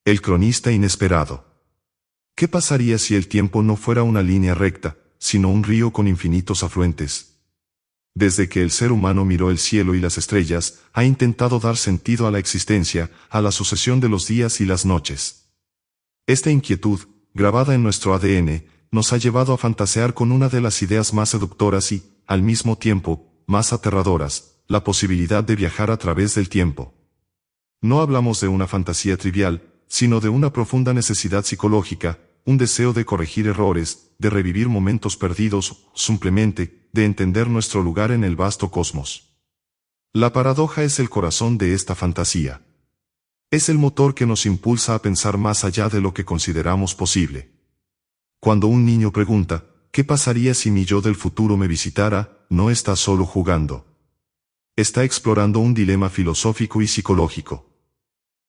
El cronista inesperado. ¿Qué pasaría si el tiempo no fuera una línea recta, sino un río con infinitos afluentes? Desde que el ser humano miró el cielo y las estrellas, ha intentado dar sentido a la existencia, a la sucesión de los días y las noches. Esta inquietud, grabada en nuestro ADN, nos ha llevado a fantasear con una de las ideas más seductoras y, al mismo tiempo, más aterradoras, la posibilidad de viajar a través del tiempo. No hablamos de una fantasía trivial, sino de una profunda necesidad psicológica, un deseo de corregir errores, de revivir momentos perdidos, simplemente, de entender nuestro lugar en el vasto cosmos. La paradoja es el corazón de esta fantasía. Es el motor que nos impulsa a pensar más allá de lo que consideramos posible. Cuando un niño pregunta, ¿qué pasaría si mi yo del futuro me visitara?, no está solo jugando. Está explorando un dilema filosófico y psicológico.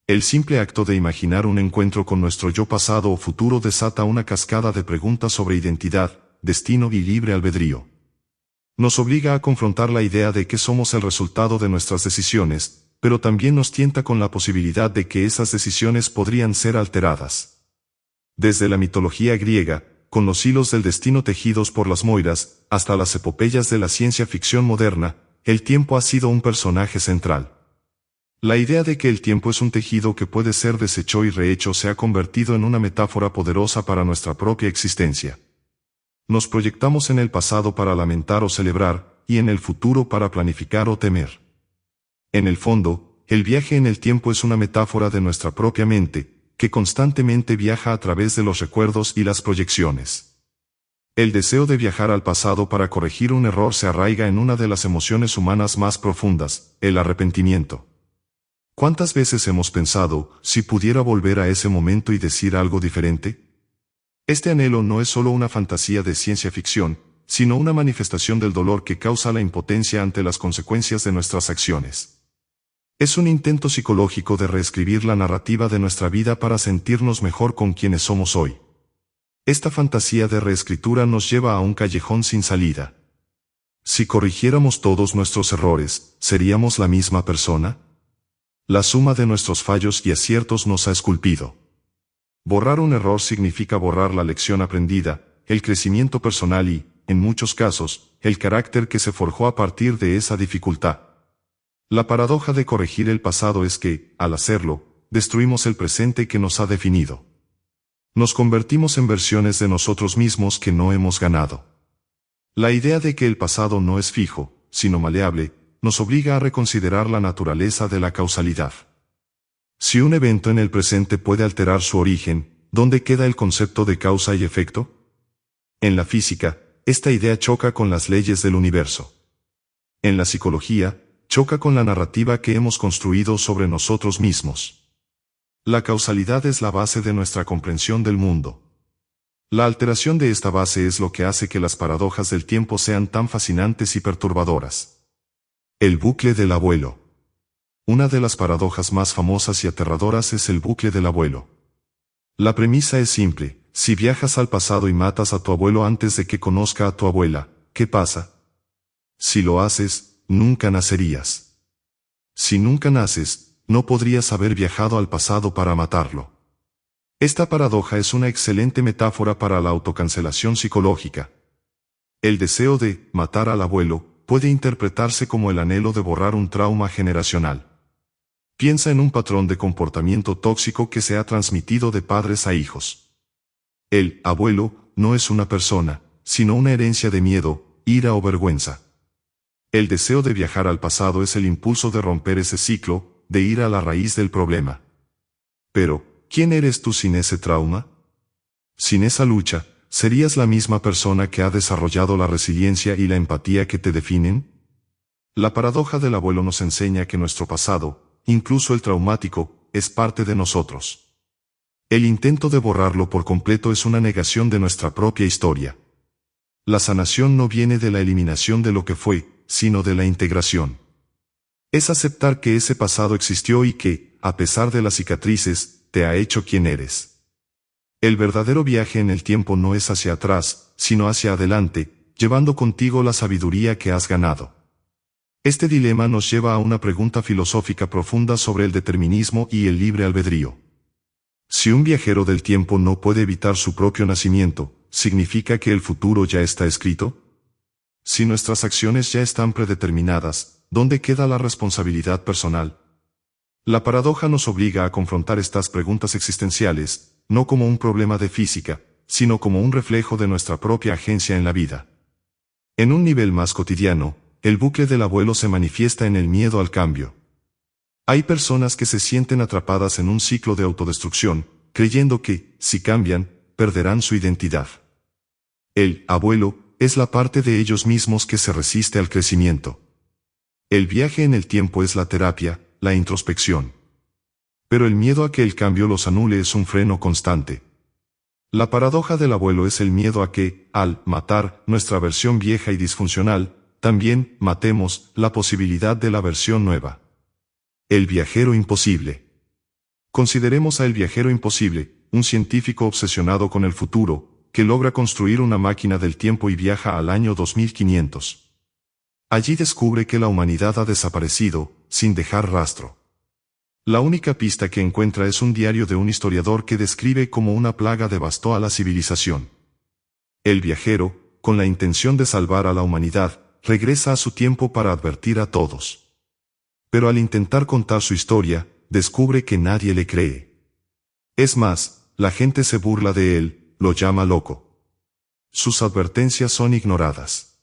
El simple acto de imaginar un encuentro con nuestro yo pasado o futuro desata una cascada de preguntas sobre identidad, destino y libre albedrío. Nos obliga a confrontar la idea de que somos el resultado de nuestras decisiones, pero también nos tienta con la posibilidad de que esas decisiones podrían ser alteradas. Desde la mitología griega, con los hilos del destino tejidos por las moiras, hasta las epopeyas de la ciencia ficción moderna, el tiempo ha sido un personaje central. La idea de que el tiempo es un tejido que puede ser deshecho y rehecho se ha convertido en una metáfora poderosa para nuestra propia existencia. Nos proyectamos en el pasado para lamentar o celebrar, y en el futuro para planificar o temer. En el fondo, el viaje en el tiempo es una metáfora de nuestra propia mente, que constantemente viaja a través de los recuerdos y las proyecciones. El deseo de viajar al pasado para corregir un error se arraiga en una de las emociones humanas más profundas, el arrepentimiento. ¿Cuántas veces hemos pensado, si pudiera volver a ese momento y decir algo diferente? Este anhelo no es solo una fantasía de ciencia ficción, sino una manifestación del dolor que causa la impotencia ante las consecuencias de nuestras acciones. Es un intento psicológico de reescribir la narrativa de nuestra vida para sentirnos mejor con quienes somos hoy. Esta fantasía de reescritura nos lleva a un callejón sin salida. Si corrigiéramos todos nuestros errores, ¿seríamos la misma persona? La suma de nuestros fallos y aciertos nos ha esculpido. Borrar un error significa borrar la lección aprendida, el crecimiento personal y, en muchos casos, el carácter que se forjó a partir de esa dificultad. La paradoja de corregir el pasado es que, al hacerlo, destruimos el presente que nos ha definido. Nos convertimos en versiones de nosotros mismos que no hemos ganado. La idea de que el pasado no es fijo, sino maleable, nos obliga a reconsiderar la naturaleza de la causalidad. Si un evento en el presente puede alterar su origen, ¿dónde queda el concepto de causa y efecto? En la física, esta idea choca con las leyes del universo. En la psicología, choca con la narrativa que hemos construido sobre nosotros mismos. La causalidad es la base de nuestra comprensión del mundo. La alteración de esta base es lo que hace que las paradojas del tiempo sean tan fascinantes y perturbadoras. El bucle del abuelo. Una de las paradojas más famosas y aterradoras es el bucle del abuelo. La premisa es simple: si viajas al pasado y matas a tu abuelo antes de que conozca a tu abuela, ¿qué pasa? Si lo haces, nunca nacerías. Si nunca naces, no podrías haber viajado al pasado para matarlo. Esta paradoja es una excelente metáfora para la autocancelación psicológica. El deseo de matar al abuelo puede interpretarse como el anhelo de borrar un trauma generacional. Piensa en un patrón de comportamiento tóxico que se ha transmitido de padres a hijos. El abuelo no es una persona, sino una herencia de miedo, ira o vergüenza. El deseo de viajar al pasado es el impulso de romper ese ciclo, de ir a la raíz del problema. Pero, ¿quién eres tú sin ese trauma? Sin esa lucha, ¿serías la misma persona que ha desarrollado la resiliencia y la empatía que te definen? La paradoja del abuelo nos enseña que nuestro pasado, incluso el traumático, es parte de nosotros. El intento de borrarlo por completo es una negación de nuestra propia historia. La sanación no viene de la eliminación de lo que fue, sino de la integración. Es aceptar que ese pasado existió y que, a pesar de las cicatrices, te ha hecho quien eres. El verdadero viaje en el tiempo no es hacia atrás, sino hacia adelante, llevando contigo la sabiduría que has ganado. Este dilema nos lleva a una pregunta filosófica profunda sobre el determinismo y el libre albedrío. Si un viajero del tiempo no puede evitar su propio nacimiento, ¿significa que el futuro ya está escrito? Si nuestras acciones ya están predeterminadas, ¿dónde queda la responsabilidad personal? La paradoja nos obliga a confrontar estas preguntas existenciales, no como un problema de física, sino como un reflejo de nuestra propia agencia en la vida. En un nivel más cotidiano, el bucle del abuelo se manifiesta en el miedo al cambio. Hay personas que se sienten atrapadas en un ciclo de autodestrucción, creyendo que, si cambian, perderán su identidad. El abuelo es la parte de ellos mismos que se resiste al crecimiento. El viaje en el tiempo es la terapia, la introspección. Pero el miedo a que el cambio los anule es un freno constante. La paradoja del abuelo es el miedo a que, al matar nuestra versión vieja y disfuncional, también matemos la posibilidad de la versión nueva. El viajero imposible. Consideremos a El viajero imposible, un científico obsesionado con el futuro, que logra construir una máquina del tiempo y viaja al año 2500. Allí descubre que la humanidad ha desaparecido, sin dejar rastro. La única pista que encuentra es un diario de un historiador que describe cómo una plaga devastó a la civilización. El viajero, con la intención de salvar a la humanidad, regresa a su tiempo para advertir a todos. Pero al intentar contar su historia, descubre que nadie le cree. Es más, la gente se burla de él, lo llama loco. Sus advertencias son ignoradas.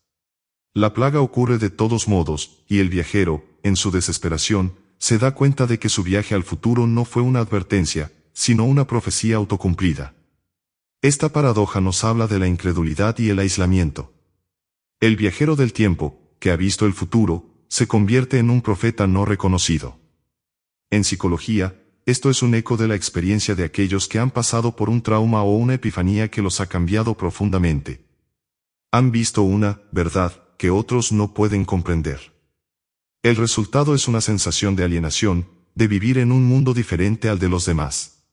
La plaga ocurre de todos modos, y el viajero, en su desesperación, se da cuenta de que su viaje al futuro no fue una advertencia, sino una profecía autocumplida. Esta paradoja nos habla de la incredulidad y el aislamiento. El viajero del tiempo, que ha visto el futuro, se convierte en un profeta no reconocido. En psicología, esto es un eco de la experiencia de aquellos que han pasado por un trauma o una epifanía que los ha cambiado profundamente. Han visto una verdad que otros no pueden comprender. El resultado es una sensación de alienación, de vivir en un mundo diferente al de los demás.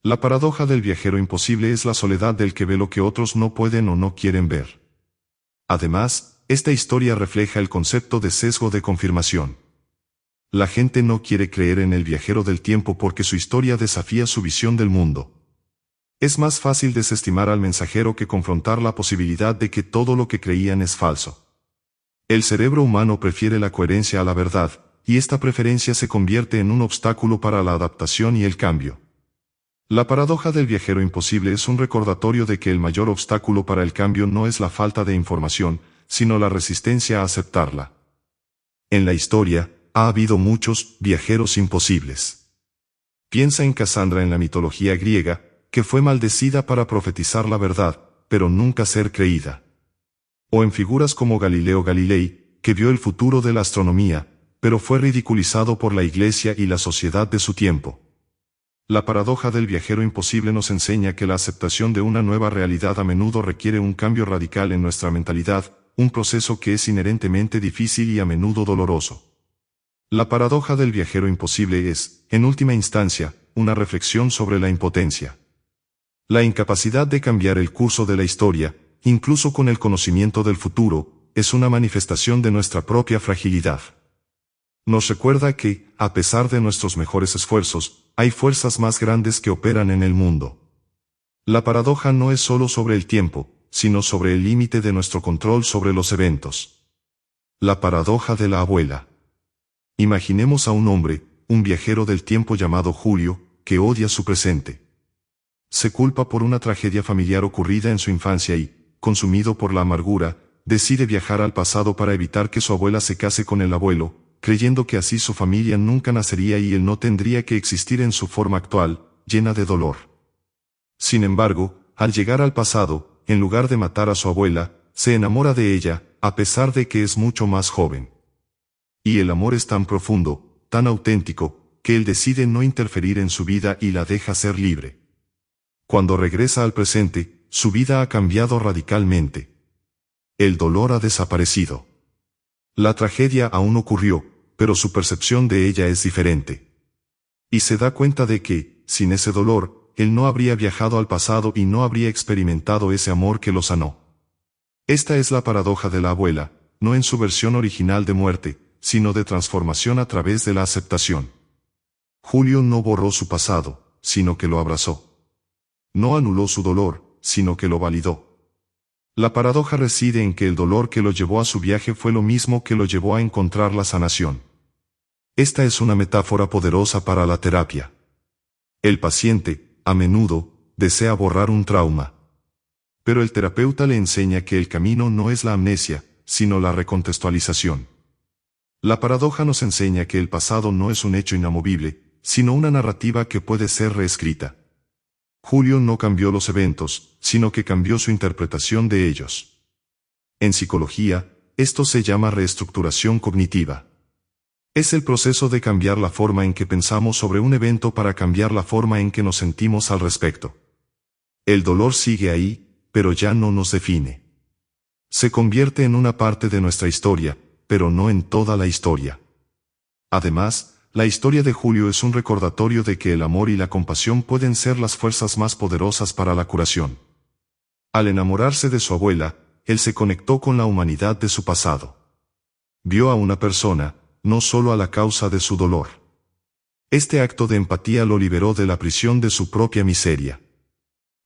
La paradoja del viajero imposible es la soledad del que ve lo que otros no pueden o no quieren ver. Además, esta historia refleja el concepto de sesgo de confirmación. La gente no quiere creer en el viajero del tiempo porque su historia desafía su visión del mundo. Es más fácil desestimar al mensajero que confrontar la posibilidad de que todo lo que creían es falso. El cerebro humano prefiere la coherencia a la verdad, y esta preferencia se convierte en un obstáculo para la adaptación y el cambio. La paradoja del viajero imposible es un recordatorio de que el mayor obstáculo para el cambio no es la falta de información, sino la resistencia a aceptarla. En la historia, ha habido muchos viajeros imposibles. Piensa en Casandra en la mitología griega, que fue maldecida para profetizar la verdad, pero nunca ser creída. O en figuras como Galileo Galilei, que vio el futuro de la astronomía, pero fue ridiculizado por la Iglesia y la sociedad de su tiempo. La paradoja del viajero imposible nos enseña que la aceptación de una nueva realidad a menudo requiere un cambio radical en nuestra mentalidad, un proceso que es inherentemente difícil y a menudo doloroso. La paradoja del viajero imposible es, en última instancia, una reflexión sobre la impotencia. La incapacidad de cambiar el curso de la historia, incluso con el conocimiento del futuro, es una manifestación de nuestra propia fragilidad. Nos recuerda que, a pesar de nuestros mejores esfuerzos, hay fuerzas más grandes que operan en el mundo. La paradoja no es solo sobre el tiempo, sino sobre el límite de nuestro control sobre los eventos. La paradoja de la abuela. Imaginemos a un hombre, un viajero del tiempo llamado Julio, que odia su presente. Se culpa por una tragedia familiar ocurrida en su infancia y, consumido por la amargura, decide viajar al pasado para evitar que su abuela se case con el abuelo, creyendo que así su familia nunca nacería y él no tendría que existir en su forma actual, llena de dolor. Sin embargo, al llegar al pasado, en lugar de matar a su abuela, se enamora de ella, a pesar de que es mucho más joven. Y el amor es tan profundo, tan auténtico, que él decide no interferir en su vida y la deja ser libre. Cuando regresa al presente, su vida ha cambiado radicalmente. El dolor ha desaparecido. La tragedia aún ocurrió, pero su percepción de ella es diferente. Y se da cuenta de que, sin ese dolor, él no habría viajado al pasado y no habría experimentado ese amor que lo sanó. Esta es la paradoja de la abuela, no en su versión original de muerte, sino de transformación a través de la aceptación. Julio no borró su pasado, sino que lo abrazó. No anuló su dolor, sino que lo validó. La paradoja reside en que el dolor que lo llevó a su viaje fue lo mismo que lo llevó a encontrar la sanación. Esta es una metáfora poderosa para la terapia. El paciente, a menudo, desea borrar un trauma. Pero el terapeuta le enseña que el camino no es la amnesia, sino la recontextualización. La paradoja nos enseña que el pasado no es un hecho inamovible, sino una narrativa que puede ser reescrita. Julio no cambió los eventos, sino que cambió su interpretación de ellos. En psicología, esto se llama reestructuración cognitiva. Es el proceso de cambiar la forma en que pensamos sobre un evento para cambiar la forma en que nos sentimos al respecto. El dolor sigue ahí, pero ya no nos define. Se convierte en una parte de nuestra historia, pero no en toda la historia. Además, la historia de Julio es un recordatorio de que el amor y la compasión pueden ser las fuerzas más poderosas para la curación. Al enamorarse de su abuela, él se conectó con la humanidad de su pasado. Vio a una persona, no solo a la causa de su dolor. Este acto de empatía lo liberó de la prisión de su propia miseria.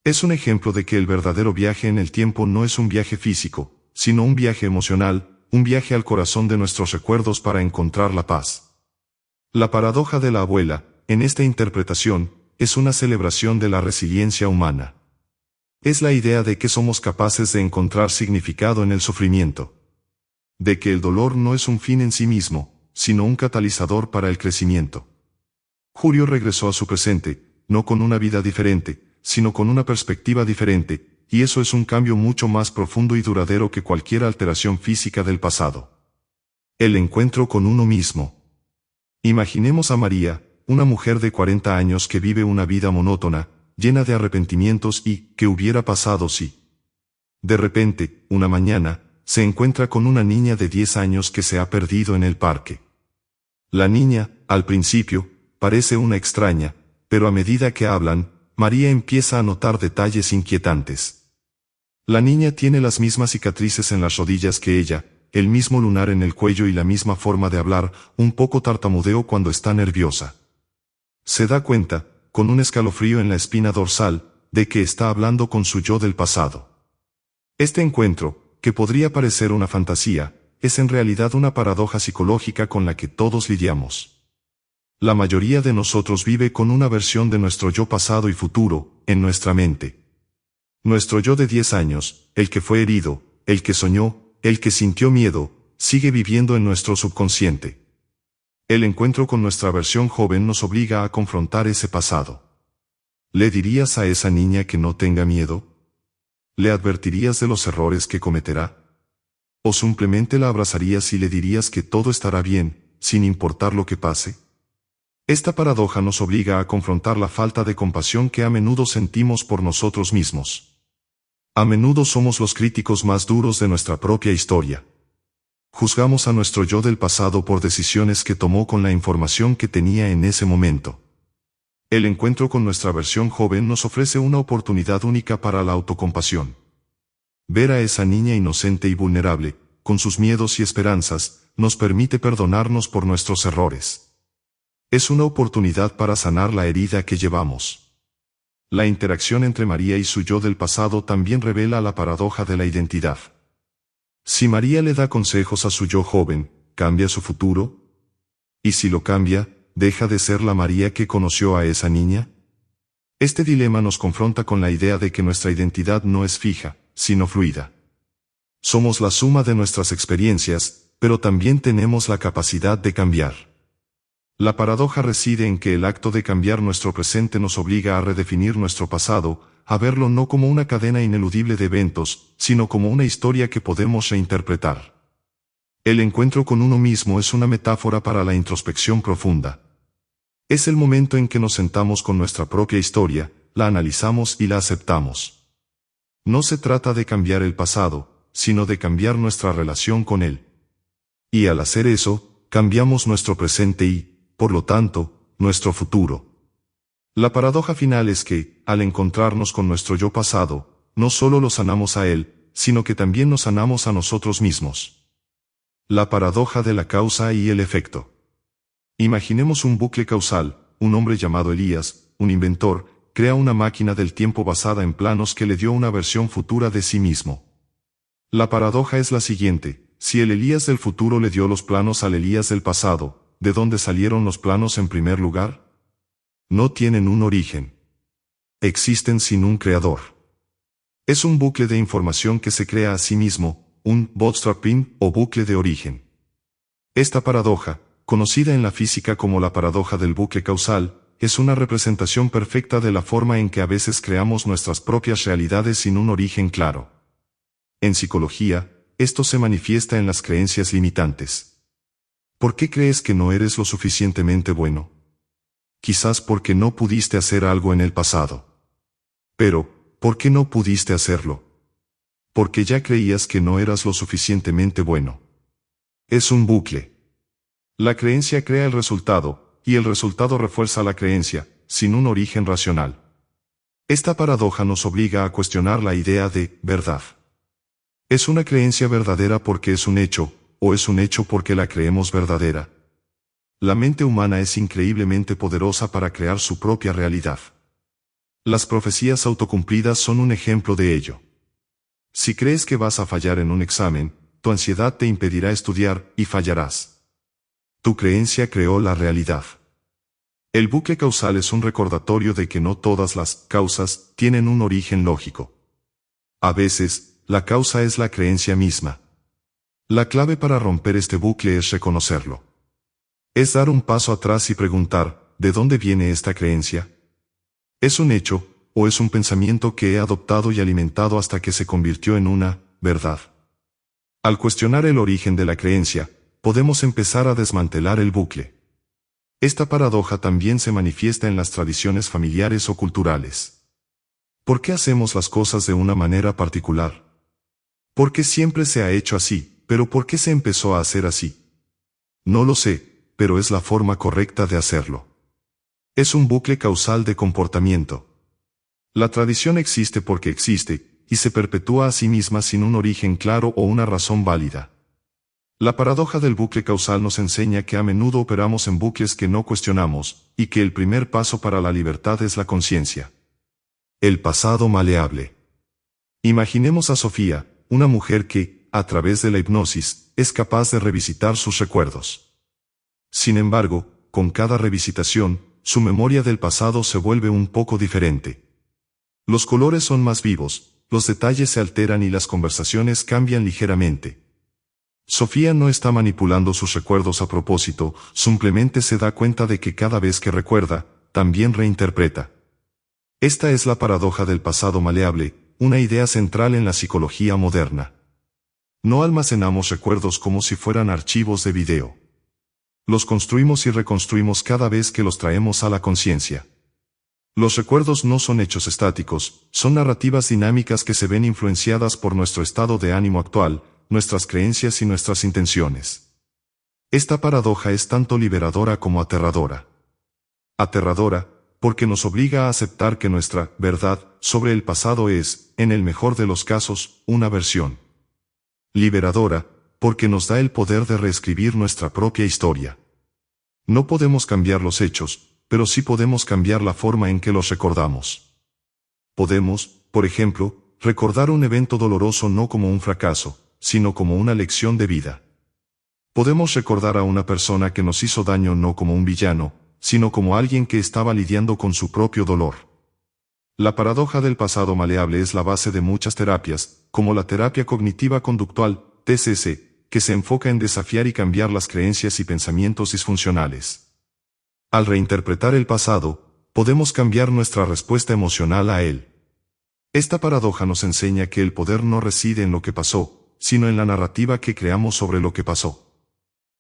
Es un ejemplo de que el verdadero viaje en el tiempo no es un viaje físico, sino un viaje emocional, un viaje al corazón de nuestros recuerdos para encontrar la paz. La paradoja de la abuela, en esta interpretación, es una celebración de la resiliencia humana. Es la idea de que somos capaces de encontrar significado en el sufrimiento. De que el dolor no es un fin en sí mismo, sino un catalizador para el crecimiento. Julio regresó a su presente, no con una vida diferente, sino con una perspectiva diferente, y eso es un cambio mucho más profundo y duradero que cualquier alteración física del pasado. El encuentro con uno mismo. Imaginemos a María, una mujer de 40 años que vive una vida monótona, llena de arrepentimientos y, ¿qué hubiera pasado si? De repente, una mañana, se encuentra con una niña de 10 años que se ha perdido en el parque. La niña, al principio, parece una extraña, pero a medida que hablan, María empieza a notar detalles inquietantes. La niña tiene las mismas cicatrices en las rodillas que ella, el mismo lunar en el cuello y la misma forma de hablar, un poco tartamudeo cuando está nerviosa. Se da cuenta, con un escalofrío en la espina dorsal, de que está hablando con su yo del pasado. Este encuentro, que podría parecer una fantasía, es en realidad una paradoja psicológica con la que todos lidiamos. La mayoría de nosotros vive con una versión de nuestro yo pasado y futuro, en nuestra mente. Nuestro yo de 10 años, el que fue herido, el que soñó, el que sintió miedo, sigue viviendo en nuestro subconsciente. El encuentro con nuestra versión joven nos obliga a confrontar ese pasado. ¿Le dirías a esa niña que no tenga miedo? ¿Le advertirías de los errores que cometerá? ¿O simplemente la abrazarías y le dirías que todo estará bien, sin importar lo que pase? Esta paradoja nos obliga a confrontar la falta de compasión que a menudo sentimos por nosotros mismos. A menudo somos los críticos más duros de nuestra propia historia. Juzgamos a nuestro yo del pasado por decisiones que tomó con la información que tenía en ese momento. El encuentro con nuestra versión joven nos ofrece una oportunidad única para la autocompasión. Ver a esa niña inocente y vulnerable, con sus miedos y esperanzas, nos permite perdonarnos por nuestros errores. Es una oportunidad para sanar la herida que llevamos. La interacción entre María y su yo del pasado también revela la paradoja de la identidad. Si María le da consejos a su yo joven, ¿cambia su futuro? ¿Y si lo cambia, deja de ser la María que conoció a esa niña? Este dilema nos confronta con la idea de que nuestra identidad no es fija, sino fluida. Somos la suma de nuestras experiencias, pero también tenemos la capacidad de cambiar. La paradoja reside en que el acto de cambiar nuestro presente nos obliga a redefinir nuestro pasado, a verlo no como una cadena ineludible de eventos, sino como una historia que podemos reinterpretar. El encuentro con uno mismo es una metáfora para la introspección profunda. Es el momento en que nos sentamos con nuestra propia historia, la analizamos y la aceptamos. No se trata de cambiar el pasado, sino de cambiar nuestra relación con él. Y al hacer eso, cambiamos nuestro presente y, por lo tanto, nuestro futuro. La paradoja final es que, al encontrarnos con nuestro yo pasado, no solo lo sanamos a él, sino que también nos sanamos a nosotros mismos. La paradoja de la causa y el efecto. Imaginemos un bucle causal, un hombre llamado Elías, un inventor, crea una máquina del tiempo basada en planos que le dio una versión futura de sí mismo. La paradoja es la siguiente: si el Elías del futuro le dio los planos al Elías del pasado, ¿de dónde salieron los planos en primer lugar? No tienen un origen. Existen sin un creador. Es un bucle de información que se crea a sí mismo, un bootstrapping o bucle de origen. Esta paradoja, conocida en la física como la paradoja del bucle causal, es una representación perfecta de la forma en que a veces creamos nuestras propias realidades sin un origen claro. En psicología, esto se manifiesta en las creencias limitantes. ¿Por qué crees que no eres lo suficientemente bueno? Quizás porque no pudiste hacer algo en el pasado. Pero, ¿por qué no pudiste hacerlo? Porque ya creías que no eras lo suficientemente bueno. Es un bucle. La creencia crea el resultado, y el resultado refuerza la creencia, sin un origen racional. Esta paradoja nos obliga a cuestionar la idea de verdad. ¿Es una creencia verdadera porque es un hecho, o es un hecho porque la creemos verdadera? La mente humana es increíblemente poderosa para crear su propia realidad. Las profecías autocumplidas son un ejemplo de ello. Si crees que vas a fallar en un examen, tu ansiedad te impedirá estudiar, y fallarás. Tu creencia creó la realidad. El bucle causal es un recordatorio de que no todas las causas tienen un origen lógico. A veces, la causa es la creencia misma. La clave para romper este bucle es reconocerlo. Es dar un paso atrás y preguntar, ¿de dónde viene esta creencia? ¿Es un hecho, o es un pensamiento que he adoptado y alimentado hasta que se convirtió en una verdad? Al cuestionar el origen de la creencia, podemos empezar a desmantelar el bucle. Esta paradoja también se manifiesta en las tradiciones familiares o culturales. ¿Por qué hacemos las cosas de una manera particular? ¿Por qué siempre se ha hecho así, pero por qué se empezó a hacer así? No lo sé, pero es la forma correcta de hacerlo. Es un bucle causal de comportamiento. La tradición existe porque existe, y se perpetúa a sí misma sin un origen claro o una razón válida. La paradoja del bucle causal nos enseña que a menudo operamos en bucles que no cuestionamos, y que el primer paso para la libertad es la conciencia. El pasado maleable. Imaginemos a Sofía, una mujer que, a través de la hipnosis, es capaz de revisitar sus recuerdos. Sin embargo, con cada revisitación, su memoria del pasado se vuelve un poco diferente. Los colores son más vivos, los detalles se alteran y las conversaciones cambian ligeramente. Sofía no está manipulando sus recuerdos a propósito, simplemente se da cuenta de que cada vez que recuerda, también reinterpreta. Esta es la paradoja del pasado maleable, una idea central en la psicología moderna. No almacenamos recuerdos como si fueran archivos de video. Los construimos y reconstruimos cada vez que los traemos a la conciencia. Los recuerdos no son hechos estáticos, son narrativas dinámicas que se ven influenciadas por nuestro estado de ánimo actual, nuestras creencias y nuestras intenciones. Esta paradoja es tanto liberadora como aterradora. Aterradora, porque nos obliga a aceptar que nuestra verdad sobre el pasado es, en el mejor de los casos, una versión. Liberadora, porque nos da el poder de reescribir nuestra propia historia. No podemos cambiar los hechos, pero sí podemos cambiar la forma en que los recordamos. Podemos, por ejemplo, recordar un evento doloroso no como un fracaso, sino como una lección de vida. Podemos recordar a una persona que nos hizo daño no como un villano, sino como alguien que estaba lidiando con su propio dolor. La paradoja del pasado maleable es la base de muchas terapias, como la terapia cognitiva conductual, TCC, que se enfoca en desafiar y cambiar las creencias y pensamientos disfuncionales. Al reinterpretar el pasado, podemos cambiar nuestra respuesta emocional a él. Esta paradoja nos enseña que el poder no reside en lo que pasó, sino en la narrativa que creamos sobre lo que pasó.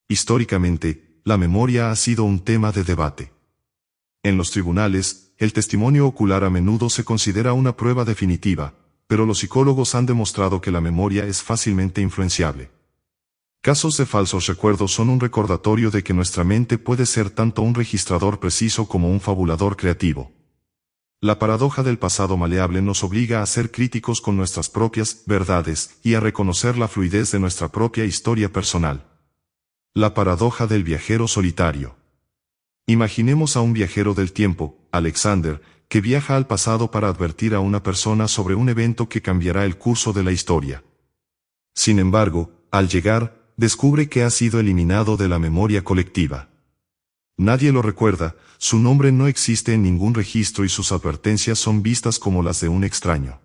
Históricamente, la memoria ha sido un tema de debate. En los tribunales, el testimonio ocular a menudo se considera una prueba definitiva, pero los psicólogos han demostrado que la memoria es fácilmente influenciable. Casos de falsos recuerdos son un recordatorio de que nuestra mente puede ser tanto un registrador preciso como un fabulador creativo. La paradoja del pasado maleable nos obliga a ser críticos con nuestras propias verdades y a reconocer la fluidez de nuestra propia historia personal. La paradoja del viajero solitario. Imaginemos a un viajero del tiempo, Alexander, que viaja al pasado para advertir a una persona sobre un evento que cambiará el curso de la historia. Sin embargo, al llegar, descubre que ha sido eliminado de la memoria colectiva. Nadie lo recuerda, su nombre no existe en ningún registro y sus advertencias son vistas como las de un extraño.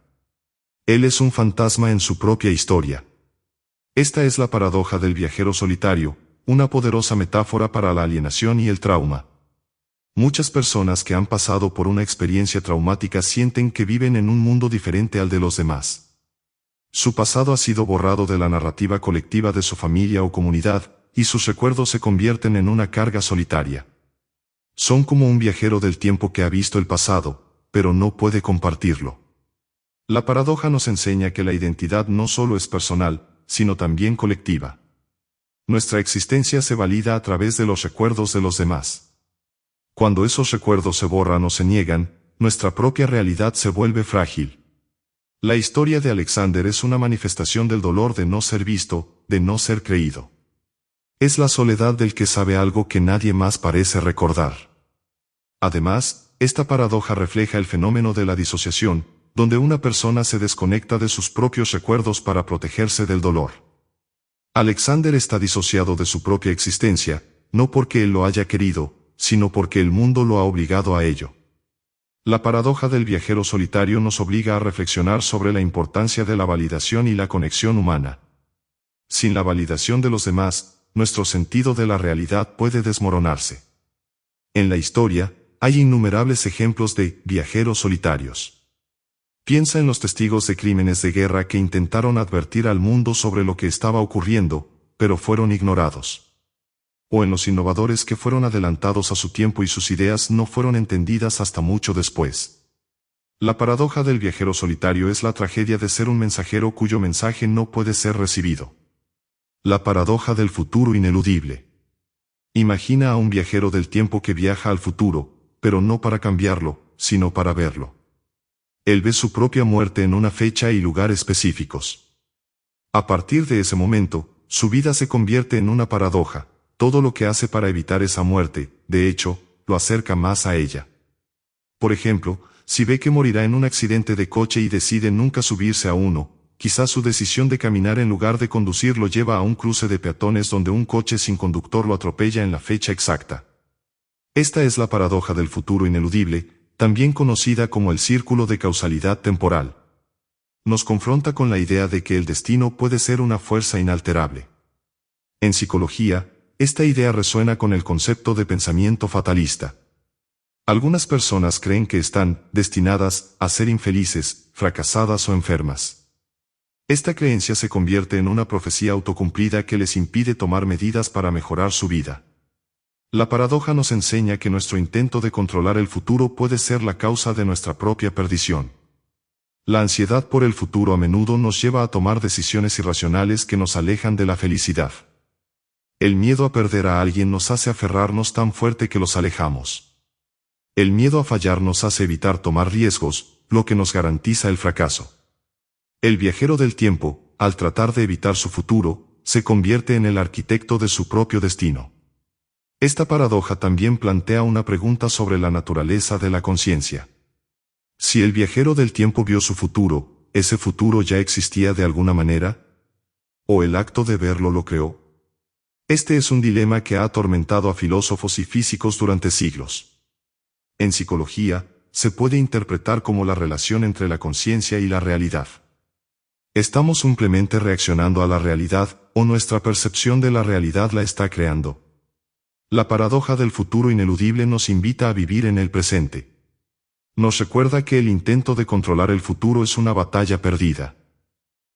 Él es un fantasma en su propia historia. Esta es la paradoja del viajero solitario, una poderosa metáfora para la alienación y el trauma. Muchas personas que han pasado por una experiencia traumática sienten que viven en un mundo diferente al de los demás. Su pasado ha sido borrado de la narrativa colectiva de su familia o comunidad, y sus recuerdos se convierten en una carga solitaria. Son como un viajero del tiempo que ha visto el pasado, pero no puede compartirlo. La paradoja nos enseña que la identidad no solo es personal, sino también colectiva. Nuestra existencia se valida a través de los recuerdos de los demás. Cuando esos recuerdos se borran o se niegan, nuestra propia realidad se vuelve frágil. La historia de Alexander es una manifestación del dolor de no ser visto, de no ser creído. Es la soledad del que sabe algo que nadie más parece recordar. Además, esta paradoja refleja el fenómeno de la disociación, donde una persona se desconecta de sus propios recuerdos para protegerse del dolor. Alexander está disociado de su propia existencia, no porque él lo haya querido, sino porque el mundo lo ha obligado a ello. La paradoja del viajero solitario nos obliga a reflexionar sobre la importancia de la validación y la conexión humana. Sin la validación de los demás, nuestro sentido de la realidad puede desmoronarse. En la historia, hay innumerables ejemplos de viajeros solitarios. Piensa en los testigos de crímenes de guerra que intentaron advertir al mundo sobre lo que estaba ocurriendo, pero fueron ignorados. O en los innovadores que fueron adelantados a su tiempo y sus ideas no fueron entendidas hasta mucho después. La paradoja del viajero solitario es la tragedia de ser un mensajero cuyo mensaje no puede ser recibido. La paradoja del futuro ineludible. Imagina a un viajero del tiempo que viaja al futuro, pero no para cambiarlo, sino para verlo. Él ve su propia muerte en una fecha y lugar específicos. A partir de ese momento, su vida se convierte en una paradoja. Todo lo que hace para evitar esa muerte, de hecho, lo acerca más a ella. Por ejemplo, si ve que morirá en un accidente de coche y decide nunca subirse a uno, quizás su decisión de caminar en lugar de conducir lo lleva a un cruce de peatones donde un coche sin conductor lo atropella en la fecha exacta. Esta es la paradoja del futuro ineludible, también conocida como el círculo de causalidad temporal. Nos confronta con la idea de que el destino puede ser una fuerza inalterable. En psicología, esta idea resuena con el concepto de pensamiento fatalista. Algunas personas creen que están destinadas a ser infelices, fracasadas o enfermas. Esta creencia se convierte en una profecía autocumplida que les impide tomar medidas para mejorar su vida. La paradoja nos enseña que nuestro intento de controlar el futuro puede ser la causa de nuestra propia perdición. La ansiedad por el futuro a menudo nos lleva a tomar decisiones irracionales que nos alejan de la felicidad. El miedo a perder a alguien nos hace aferrarnos tan fuerte que los alejamos. El miedo a fallar nos hace evitar tomar riesgos, lo que nos garantiza el fracaso. El viajero del tiempo, al tratar de evitar su futuro, se convierte en el arquitecto de su propio destino. Esta paradoja también plantea una pregunta sobre la naturaleza de la conciencia. Si el viajero del tiempo vio su futuro, ¿ese futuro ya existía de alguna manera? ¿O el acto de verlo lo creó? Este es un dilema que ha atormentado a filósofos y físicos durante siglos. En psicología, se puede interpretar como la relación entre la conciencia y la realidad. ¿Estamos simplemente reaccionando a la realidad, o nuestra percepción de la realidad la está creando? La paradoja del futuro ineludible nos invita a vivir en el presente. Nos recuerda que el intento de controlar el futuro es una batalla perdida.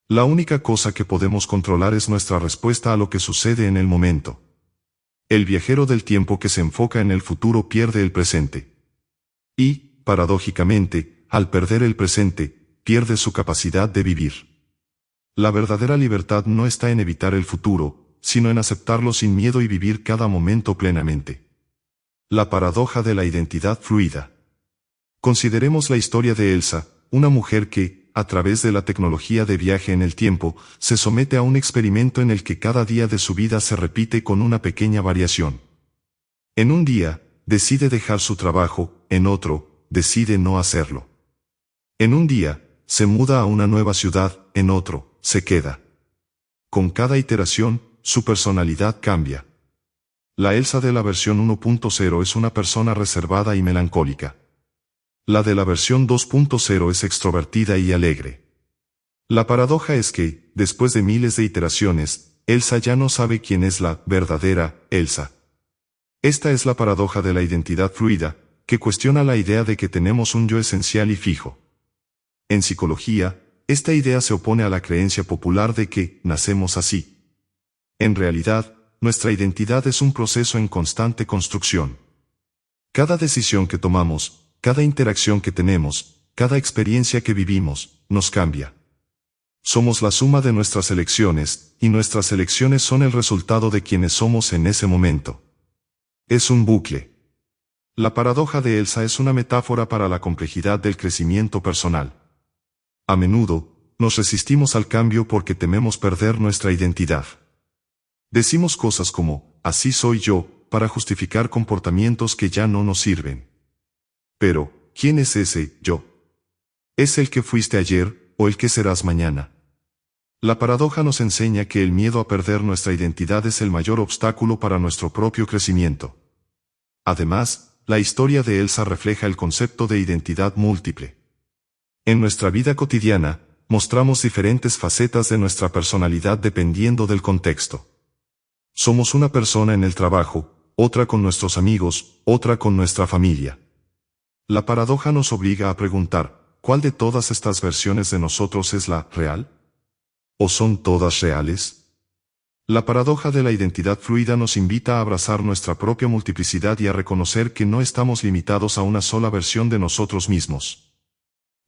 La única cosa que podemos controlar es nuestra respuesta a lo que sucede en el momento. El viajero del tiempo que se enfoca en el futuro pierde el presente. Y, paradójicamente, al perder el presente, pierde su capacidad de vivir. La verdadera libertad no está en evitar el futuro, sino en aceptarlo sin miedo y vivir cada momento plenamente. La paradoja de la identidad fluida. Consideremos la historia de Elsa, una mujer que, a través de la tecnología de viaje en el tiempo, se somete a un experimento en el que cada día de su vida se repite con una pequeña variación. En un día, decide dejar su trabajo, en otro, decide no hacerlo. En un día, se muda a una nueva ciudad, en otro, se queda. Con cada iteración, su personalidad cambia. La Elsa de la versión 1.0 es una persona reservada y melancólica. La de la versión 2.0 es extrovertida y alegre. La paradoja es que, después de miles de iteraciones, Elsa ya no sabe quién es la verdadera Elsa. Esta es la paradoja de la identidad fluida, que cuestiona la idea de que tenemos un yo esencial y fijo. En psicología, esta idea se opone a la creencia popular de que nacemos así. En realidad, nuestra identidad es un proceso en constante construcción. Cada decisión que tomamos, cada interacción que tenemos, cada experiencia que vivimos, nos cambia. Somos la suma de nuestras elecciones, y nuestras elecciones son el resultado de quienes somos en ese momento. Es un bucle. La paradoja de Elsa es una metáfora para la complejidad del crecimiento personal. A menudo, nos resistimos al cambio porque tememos perder nuestra identidad. Decimos cosas como, así soy yo, para justificar comportamientos que ya no nos sirven. Pero, ¿quién es ese yo? ¿Es el que fuiste ayer, o el que serás mañana? La paradoja nos enseña que el miedo a perder nuestra identidad es el mayor obstáculo para nuestro propio crecimiento. Además, la historia de Elsa refleja el concepto de identidad múltiple. En nuestra vida cotidiana, mostramos diferentes facetas de nuestra personalidad dependiendo del contexto. Somos una persona en el trabajo, otra con nuestros amigos, otra con nuestra familia. La paradoja nos obliga a preguntar, ¿cuál de todas estas versiones de nosotros es la real? ¿O son todas reales? La paradoja de la identidad fluida nos invita a abrazar nuestra propia multiplicidad y a reconocer que no estamos limitados a una sola versión de nosotros mismos.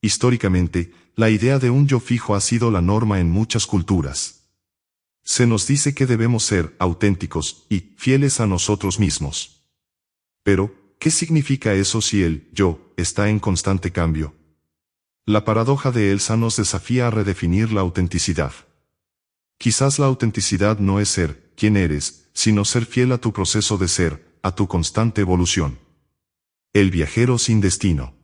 Históricamente, la idea de un yo fijo ha sido la norma en muchas culturas. Se nos dice que debemos ser auténticos y fieles a nosotros mismos. Pero, ¿qué significa eso si el yo está en constante cambio? La paradoja de Elsa nos desafía a redefinir la autenticidad. Quizás la autenticidad no es ser quien eres, sino ser fiel a tu proceso de ser, a tu constante evolución. El viajero sin destino.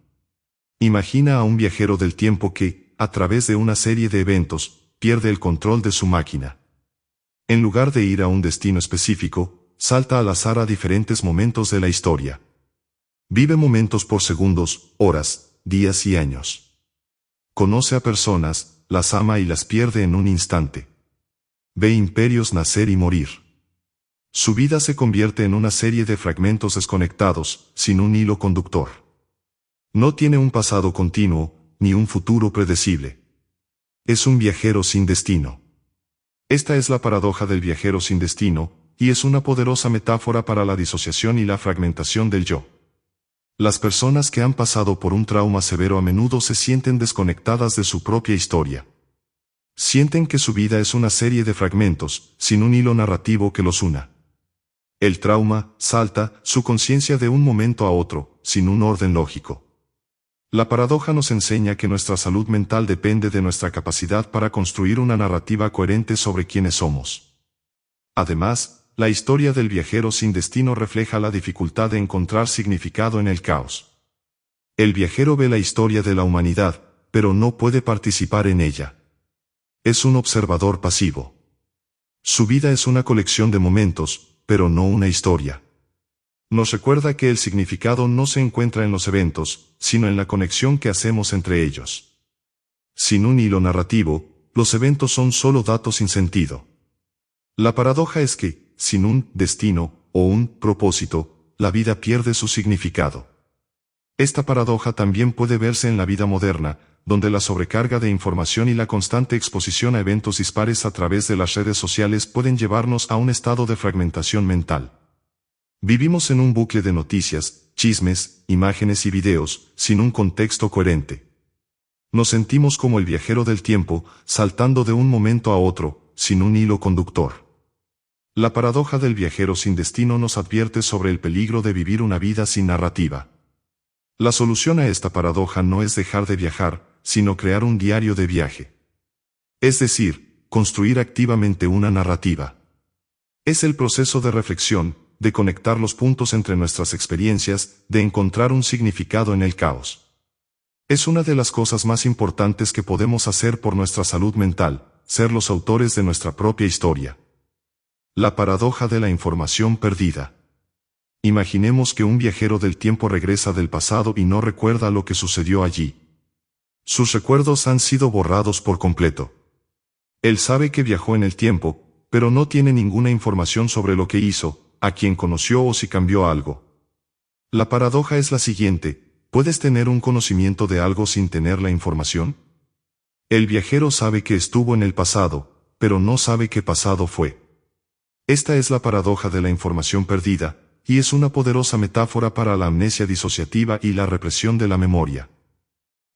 Imagina a un viajero del tiempo que, a través de una serie de eventos, pierde el control de su máquina. En lugar de ir a un destino específico, salta al azar a diferentes momentos de la historia. Vive momentos por segundos, horas, días y años. Conoce a personas, las ama y las pierde en un instante. Ve imperios nacer y morir. Su vida se convierte en una serie de fragmentos desconectados, sin un hilo conductor. No tiene un pasado continuo, ni un futuro predecible. Es un viajero sin destino. Esta es la paradoja del viajero sin destino, y es una poderosa metáfora para la disociación y la fragmentación del yo. Las personas que han pasado por un trauma severo a menudo se sienten desconectadas de su propia historia. Sienten que su vida es una serie de fragmentos, sin un hilo narrativo que los una. El trauma salta su conciencia de un momento a otro, sin un orden lógico. La paradoja nos enseña que nuestra salud mental depende de nuestra capacidad para construir una narrativa coherente sobre quiénes somos. Además, la historia del viajero sin destino refleja la dificultad de encontrar significado en el caos. El viajero ve la historia de la humanidad, pero no puede participar en ella. Es un observador pasivo. Su vida es una colección de momentos, pero no una historia. Nos recuerda que el significado no se encuentra en los eventos, sino en la conexión que hacemos entre ellos. Sin un hilo narrativo, los eventos son solo datos sin sentido. La paradoja es que, sin un destino o un propósito, la vida pierde su significado. Esta paradoja también puede verse en la vida moderna, donde la sobrecarga de información y la constante exposición a eventos dispares a través de las redes sociales pueden llevarnos a un estado de fragmentación mental. Vivimos en un bucle de noticias, chismes, imágenes y videos, sin un contexto coherente. Nos sentimos como el viajero del tiempo, saltando de un momento a otro, sin un hilo conductor. La paradoja del viajero sin destino nos advierte sobre el peligro de vivir una vida sin narrativa. La solución a esta paradoja no es dejar de viajar, sino crear un diario de viaje. Es decir, construir activamente una narrativa. Es el proceso de reflexión, de conectar los puntos entre nuestras experiencias, de encontrar un significado en el caos. Es una de las cosas más importantes que podemos hacer por nuestra salud mental, ser los autores de nuestra propia historia. La paradoja de la información perdida. Imaginemos que un viajero del tiempo regresa del pasado y no recuerda lo que sucedió allí. Sus recuerdos han sido borrados por completo. Él sabe que viajó en el tiempo, pero no tiene ninguna información sobre lo que hizo, a quién conoció o si cambió algo. La paradoja es la siguiente: ¿puedes tener un conocimiento de algo sin tener la información? El viajero sabe que estuvo en el pasado, pero no sabe qué pasado fue. Esta es la paradoja de la información perdida, y es una poderosa metáfora para la amnesia disociativa y la represión de la memoria.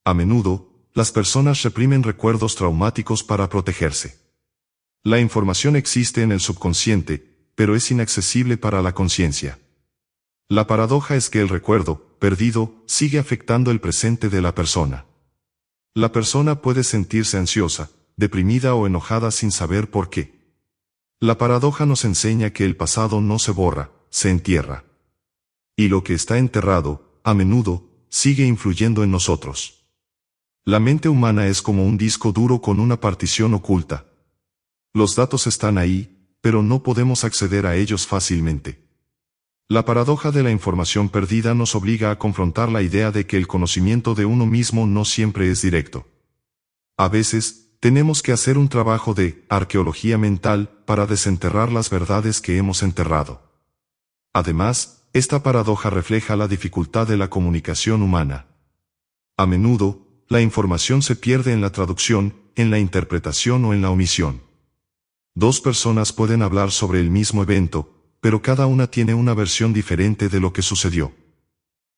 A menudo, las personas reprimen recuerdos traumáticos para protegerse. La información existe en el subconsciente, pero es inaccesible para la conciencia. La paradoja es que el recuerdo, perdido, sigue afectando el presente de la persona. La persona puede sentirse ansiosa, deprimida o enojada sin saber por qué. La paradoja nos enseña que el pasado no se borra, se entierra. Y lo que está enterrado, a menudo, sigue influyendo en nosotros. La mente humana es como un disco duro con una partición oculta. Los datos están ahí, pero no podemos acceder a ellos fácilmente. La paradoja de la información perdida nos obliga a confrontar la idea de que el conocimiento de uno mismo no siempre es directo. A veces, tenemos que hacer un trabajo de arqueología mental para desenterrar las verdades que hemos enterrado. Además, esta paradoja refleja la dificultad de la comunicación humana. A menudo, la información se pierde en la traducción, en la interpretación o en la omisión. Dos personas pueden hablar sobre el mismo evento, pero cada una tiene una versión diferente de lo que sucedió.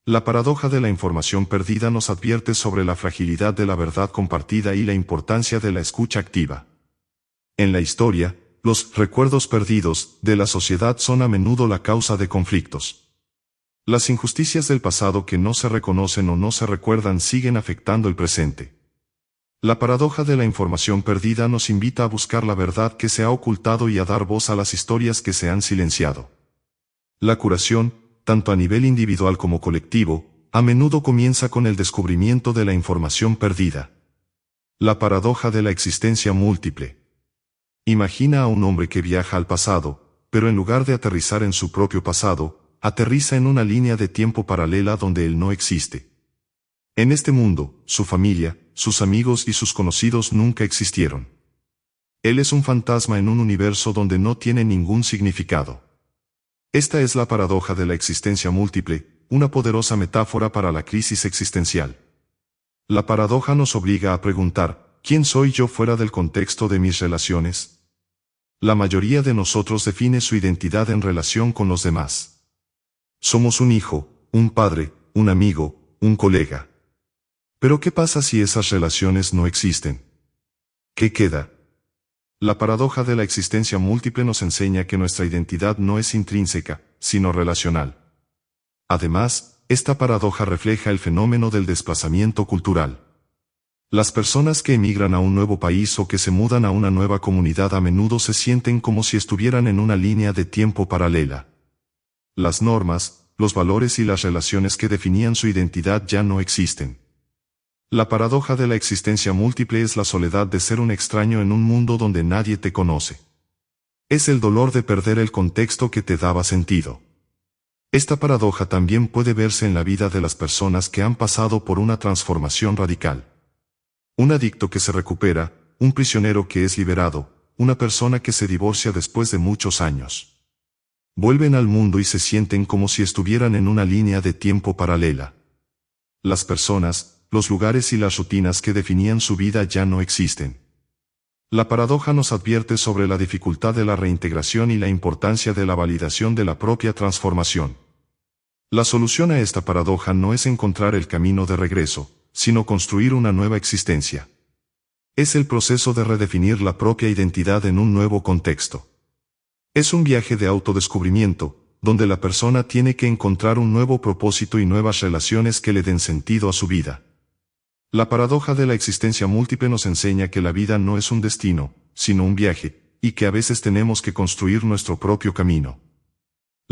La paradoja de la información perdida nos advierte sobre la fragilidad de la verdad compartida y la importancia de la escucha activa. En la historia, los recuerdos perdidos de la sociedad son a menudo la causa de conflictos. Las injusticias del pasado que no se reconocen o no se recuerdan siguen afectando el presente. La paradoja de la información perdida nos invita a buscar la verdad que se ha ocultado y a dar voz a las historias que se han silenciado. La curación, tanto a nivel individual como colectivo, a menudo comienza con el descubrimiento de la información perdida. La paradoja de la existencia múltiple. Imagina a un hombre que viaja al pasado, pero en lugar de aterrizar en su propio pasado, aterriza en una línea de tiempo paralela donde él no existe. En este mundo, su familia, sus amigos y sus conocidos nunca existieron. Él es un fantasma en un universo donde no tiene ningún significado. Esta es la paradoja de la existencia múltiple, una poderosa metáfora para la crisis existencial. La paradoja nos obliga a preguntar: ¿quién soy yo fuera del contexto de mis relaciones? La mayoría de nosotros define su identidad en relación con los demás. Somos un hijo, un padre, un amigo, un colega. Pero ¿qué pasa si esas relaciones no existen? ¿Qué queda? La paradoja de la existencia múltiple nos enseña que nuestra identidad no es intrínseca, sino relacional. Además, esta paradoja refleja el fenómeno del desplazamiento cultural. Las personas que emigran a un nuevo país o que se mudan a una nueva comunidad a menudo se sienten como si estuvieran en una línea de tiempo paralela. Las normas, los valores y las relaciones que definían su identidad ya no existen. La paradoja de la existencia múltiple es la soledad de ser un extraño en un mundo donde nadie te conoce. Es el dolor de perder el contexto que te daba sentido. Esta paradoja también puede verse en la vida de las personas que han pasado por una transformación radical. Un adicto que se recupera, un prisionero que es liberado, una persona que se divorcia después de muchos años. Vuelven al mundo y se sienten como si estuvieran en una línea de tiempo paralela. Las personas, los lugares y las rutinas que definían su vida ya no existen. La paradoja nos advierte sobre la dificultad de la reintegración y la importancia de la validación de la propia transformación. La solución a esta paradoja no es encontrar el camino de regreso, sino construir una nueva existencia. Es el proceso de redefinir la propia identidad en un nuevo contexto. Es un viaje de autodescubrimiento, donde la persona tiene que encontrar un nuevo propósito y nuevas relaciones que le den sentido a su vida. La paradoja de la existencia múltiple nos enseña que la vida no es un destino, sino un viaje, y que a veces tenemos que construir nuestro propio camino.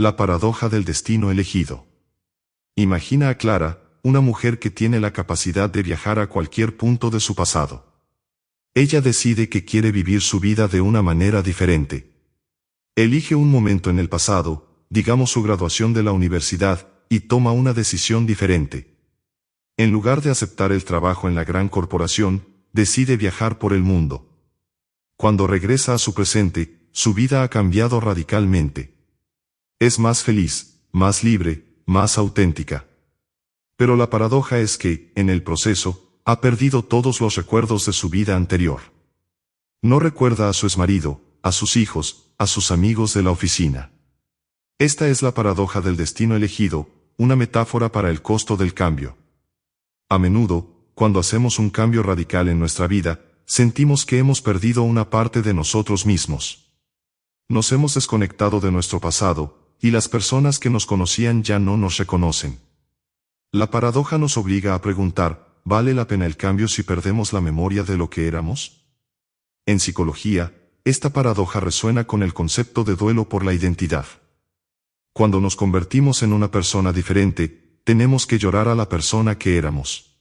La paradoja del destino elegido. Imagina a Clara, una mujer que tiene la capacidad de viajar a cualquier punto de su pasado. Ella decide que quiere vivir su vida de una manera diferente. Elige un momento en el pasado, digamos su graduación de la universidad, y toma una decisión diferente. En lugar de aceptar el trabajo en la gran corporación, decide viajar por el mundo. Cuando regresa a su presente, su vida ha cambiado radicalmente. Es más feliz, más libre, más auténtica. Pero la paradoja es que, en el proceso, ha perdido todos los recuerdos de su vida anterior. No recuerda a su exmarido, a sus hijos, a sus amigos de la oficina. Esta es la paradoja del destino elegido, una metáfora para el costo del cambio. A menudo, cuando hacemos un cambio radical en nuestra vida, sentimos que hemos perdido una parte de nosotros mismos. Nos hemos desconectado de nuestro pasado, y las personas que nos conocían ya no nos reconocen. La paradoja nos obliga a preguntar, ¿vale la pena el cambio si perdemos la memoria de lo que éramos? En psicología, esta paradoja resuena con el concepto de duelo por la identidad. Cuando nos convertimos en una persona diferente, tenemos que llorar a la persona que éramos.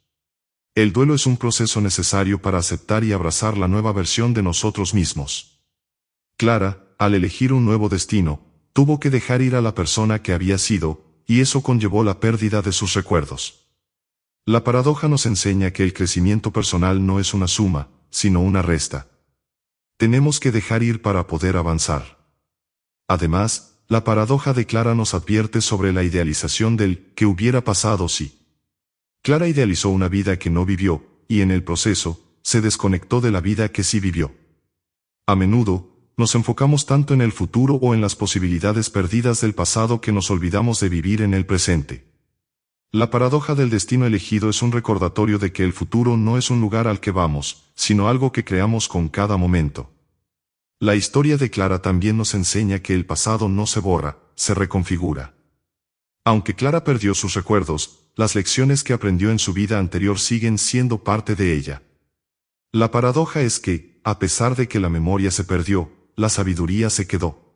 El duelo es un proceso necesario para aceptar y abrazar la nueva versión de nosotros mismos. Clara, al elegir un nuevo destino, tuvo que dejar ir a la persona que había sido, y eso conllevó la pérdida de sus recuerdos. La paradoja nos enseña que el crecimiento personal no es una suma, sino una resta. Tenemos que dejar ir para poder avanzar. Además, la paradoja de Clara nos advierte sobre la idealización del «¿qué hubiera pasado si?». Clara idealizó una vida que no vivió, y en el proceso, se desconectó de la vida que sí vivió. A menudo, nos enfocamos tanto en el futuro o en las posibilidades perdidas del pasado que nos olvidamos de vivir en el presente. La paradoja del destino elegido es un recordatorio de que el futuro no es un lugar al que vamos, sino algo que creamos con cada momento. La historia de Clara también nos enseña que el pasado no se borra, se reconfigura. Aunque Clara perdió sus recuerdos, las lecciones que aprendió en su vida anterior siguen siendo parte de ella. La paradoja es que, a pesar de que la memoria se perdió, la sabiduría se quedó.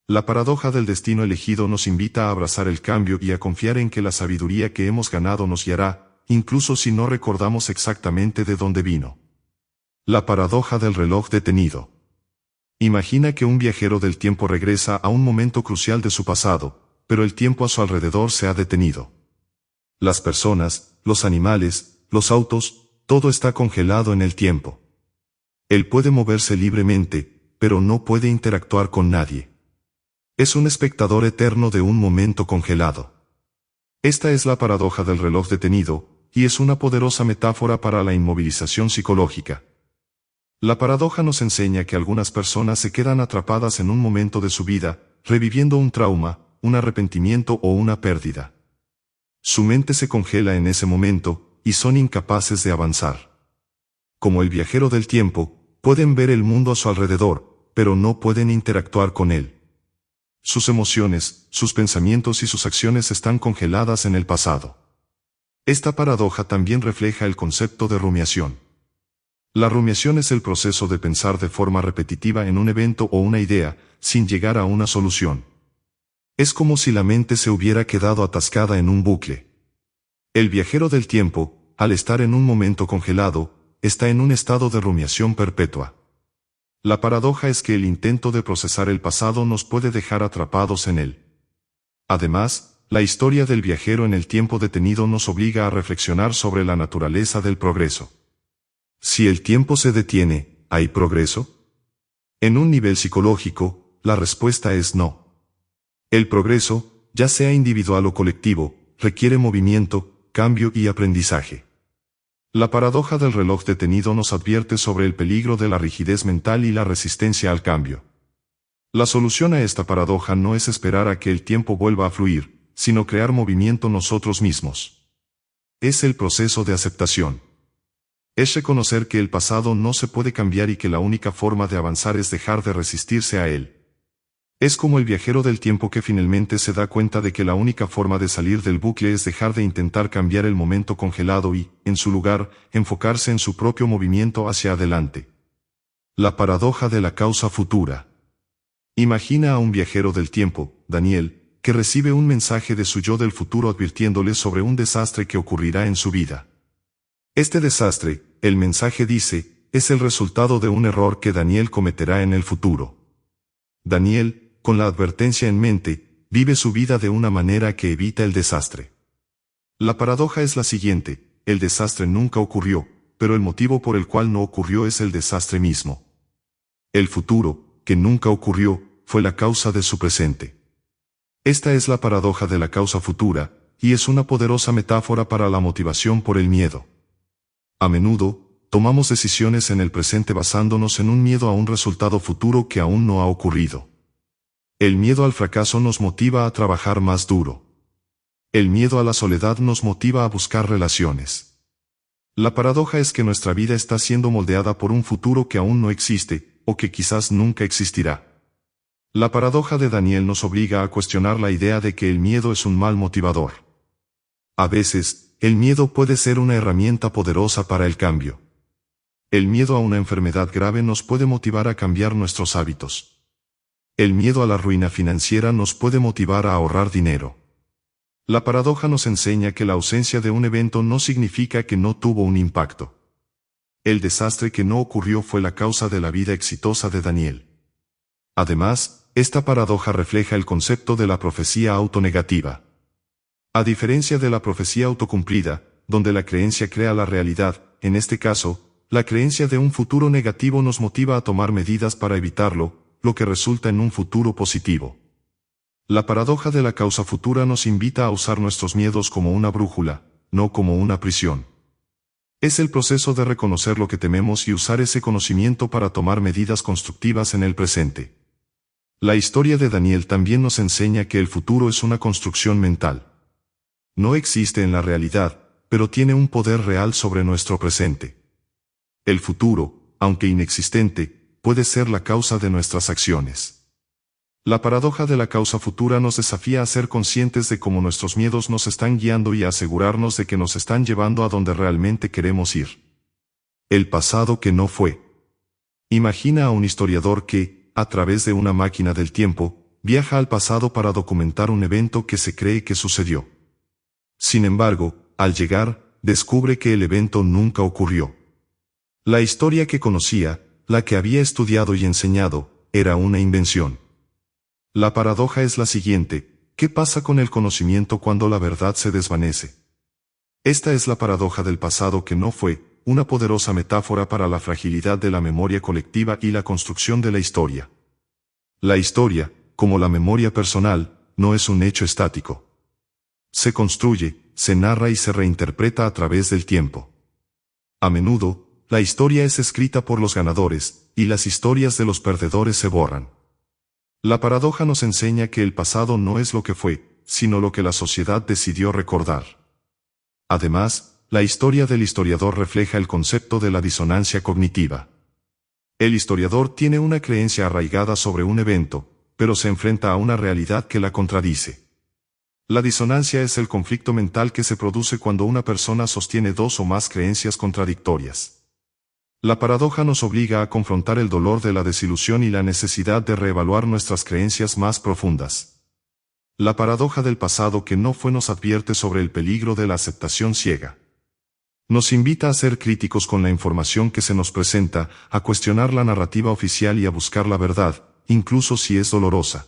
La paradoja del destino elegido nos invita a abrazar el cambio y a confiar en que la sabiduría que hemos ganado nos guiará, incluso si no recordamos exactamente de dónde vino. La paradoja del reloj detenido. Imagina que un viajero del tiempo regresa a un momento crucial de su pasado, pero el tiempo a su alrededor se ha detenido. Las personas, los animales, los autos, todo está congelado en el tiempo. Él puede moverse libremente, pero no puede interactuar con nadie. Es un espectador eterno de un momento congelado. Esta es la paradoja del reloj detenido, y es una poderosa metáfora para la inmovilización psicológica. La paradoja nos enseña que algunas personas se quedan atrapadas en un momento de su vida, reviviendo un trauma, un arrepentimiento o una pérdida. Su mente se congela en ese momento, y son incapaces de avanzar. Como el viajero del tiempo, pueden ver el mundo a su alrededor, pero no pueden interactuar con él. Sus emociones, sus pensamientos y sus acciones están congeladas en el pasado. Esta paradoja también refleja el concepto de rumiación. La rumiación es el proceso de pensar de forma repetitiva en un evento o una idea, sin llegar a una solución. Es como si la mente se hubiera quedado atascada en un bucle. El viajero del tiempo, al estar en un momento congelado, está en un estado de rumiación perpetua. La paradoja es que el intento de procesar el pasado nos puede dejar atrapados en él. Además, la historia del viajero en el tiempo detenido nos obliga a reflexionar sobre la naturaleza del progreso. Si el tiempo se detiene, ¿hay progreso? En un nivel psicológico, la respuesta es no. El progreso, ya sea individual o colectivo, requiere movimiento, cambio y aprendizaje. La paradoja del reloj detenido nos advierte sobre el peligro de la rigidez mental y la resistencia al cambio. La solución a esta paradoja no es esperar a que el tiempo vuelva a fluir, sino crear movimiento nosotros mismos. Es el proceso de aceptación. Es reconocer que el pasado no se puede cambiar y que la única forma de avanzar es dejar de resistirse a él. Es como el viajero del tiempo que finalmente se da cuenta de que la única forma de salir del bucle es dejar de intentar cambiar el momento congelado y, en su lugar, enfocarse en su propio movimiento hacia adelante. La paradoja de la causa futura. Imagina a un viajero del tiempo, Daniel, que recibe un mensaje de su yo del futuro advirtiéndole sobre un desastre que ocurrirá en su vida. Este desastre, el mensaje dice, es el resultado de un error que Daniel cometerá en el futuro. Daniel, con la advertencia en mente, vive su vida de una manera que evita el desastre. La paradoja es la siguiente: el desastre nunca ocurrió, pero el motivo por el cual no ocurrió es el desastre mismo. El futuro, que nunca ocurrió, fue la causa de su presente. Esta es la paradoja de la causa futura, y es una poderosa metáfora para la motivación por el miedo. A menudo, tomamos decisiones en el presente basándonos en un miedo a un resultado futuro que aún no ha ocurrido. El miedo al fracaso nos motiva a trabajar más duro. El miedo a la soledad nos motiva a buscar relaciones. La paradoja es que nuestra vida está siendo moldeada por un futuro que aún no existe, o que quizás nunca existirá. La paradoja de Daniel nos obliga a cuestionar la idea de que el miedo es un mal motivador. A veces, el miedo puede ser una herramienta poderosa para el cambio. El miedo a una enfermedad grave nos puede motivar a cambiar nuestros hábitos. El miedo a la ruina financiera nos puede motivar a ahorrar dinero. La paradoja nos enseña que la ausencia de un evento no significa que no tuvo un impacto. El desastre que no ocurrió fue la causa de la vida exitosa de Daniel. Además, esta paradoja refleja el concepto de la profecía autonegativa. A diferencia de la profecía autocumplida, donde la creencia crea la realidad, en este caso, la creencia de un futuro negativo nos motiva a tomar medidas para evitarlo, lo que resulta en un futuro positivo. La paradoja de la causa futura nos invita a usar nuestros miedos como una brújula, no como una prisión. Es el proceso de reconocer lo que tememos y usar ese conocimiento para tomar medidas constructivas en el presente. La historia de Daniel también nos enseña que el futuro es una construcción mental. No existe en la realidad, pero tiene un poder real sobre nuestro presente. El futuro, aunque inexistente, puede ser la causa de nuestras acciones. La paradoja de la causa futura nos desafía a ser conscientes de cómo nuestros miedos nos están guiando y a asegurarnos de que nos están llevando a donde realmente queremos ir. El pasado que no fue. Imagina a un historiador que, a través de una máquina del tiempo, viaja al pasado para documentar un evento que se cree que sucedió. Sin embargo, al llegar, descubre que el evento nunca ocurrió. La historia que conocía, la que había estudiado y enseñado, era una invención. La paradoja es la siguiente: ¿qué pasa con el conocimiento cuando la verdad se desvanece? Esta es la paradoja del pasado que no fue, una poderosa metáfora para la fragilidad de la memoria colectiva y la construcción de la historia. La historia, como la memoria personal, no es un hecho estático. Se construye, se narra y se reinterpreta a través del tiempo. A menudo, la historia es escrita por los ganadores, y las historias de los perdedores se borran. La paradoja nos enseña que el pasado no es lo que fue, sino lo que la sociedad decidió recordar. Además, la historia del historiador refleja el concepto de la disonancia cognitiva. El historiador tiene una creencia arraigada sobre un evento, pero se enfrenta a una realidad que la contradice. La disonancia es el conflicto mental que se produce cuando una persona sostiene dos o más creencias contradictorias. La paradoja nos obliga a confrontar el dolor de la desilusión y la necesidad de reevaluar nuestras creencias más profundas. La paradoja del pasado que no fue nos advierte sobre el peligro de la aceptación ciega. Nos invita a ser críticos con la información que se nos presenta, a cuestionar la narrativa oficial y a buscar la verdad, incluso si es dolorosa.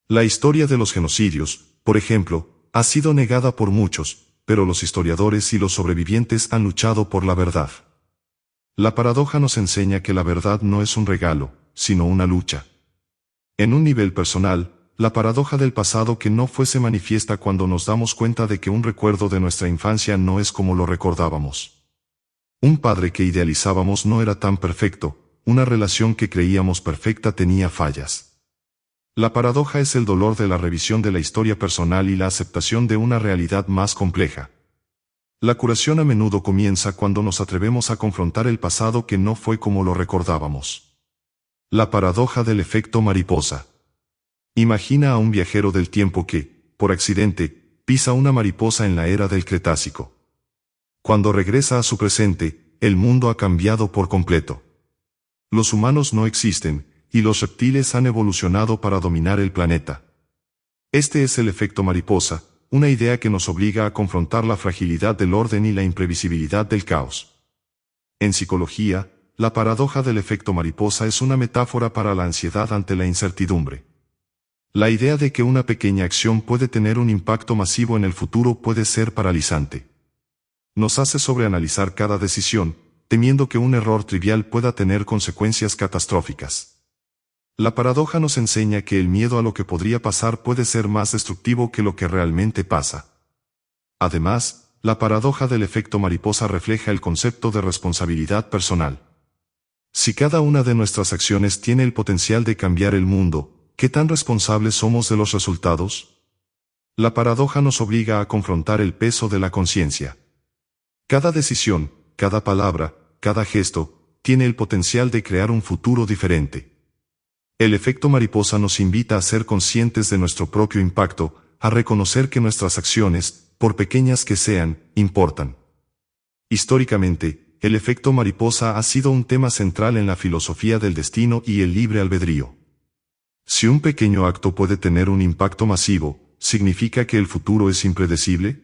La historia de los genocidios, por ejemplo, ha sido negada por muchos, pero los historiadores y los sobrevivientes han luchado por la verdad. La paradoja nos enseña que la verdad no es un regalo, sino una lucha. En un nivel personal, la paradoja del pasado que no fue se manifiesta cuando nos damos cuenta de que un recuerdo de nuestra infancia no es como lo recordábamos. Un padre que idealizábamos no era tan perfecto, una relación que creíamos perfecta tenía fallas. La paradoja es el dolor de la revisión de la historia personal y la aceptación de una realidad más compleja. La curación a menudo comienza cuando nos atrevemos a confrontar el pasado que no fue como lo recordábamos. La paradoja del efecto mariposa. Imagina a un viajero del tiempo que, por accidente, pisa una mariposa en la era del Cretácico. Cuando regresa a su presente, el mundo ha cambiado por completo. Los humanos no existen, y los reptiles han evolucionado para dominar el planeta. Este es el efecto mariposa, una idea que nos obliga a confrontar la fragilidad del orden y la imprevisibilidad del caos. En psicología, la paradoja del efecto mariposa es una metáfora para la ansiedad ante la incertidumbre. La idea de que una pequeña acción puede tener un impacto masivo en el futuro puede ser paralizante. Nos hace sobreanalizar cada decisión, temiendo que un error trivial pueda tener consecuencias catastróficas. La paradoja nos enseña que el miedo a lo que podría pasar puede ser más destructivo que lo que realmente pasa. Además, la paradoja del efecto mariposa refleja el concepto de responsabilidad personal. Si cada una de nuestras acciones tiene el potencial de cambiar el mundo, ¿qué tan responsables somos de los resultados? La paradoja nos obliga a confrontar el peso de la conciencia. Cada decisión, cada palabra, cada gesto, tiene el potencial de crear un futuro diferente. El efecto mariposa nos invita a ser conscientes de nuestro propio impacto, a reconocer que nuestras acciones, por pequeñas que sean, importan. Históricamente, el efecto mariposa ha sido un tema central en la filosofía del destino y el libre albedrío. Si un pequeño acto puede tener un impacto masivo, ¿significa que el futuro es impredecible?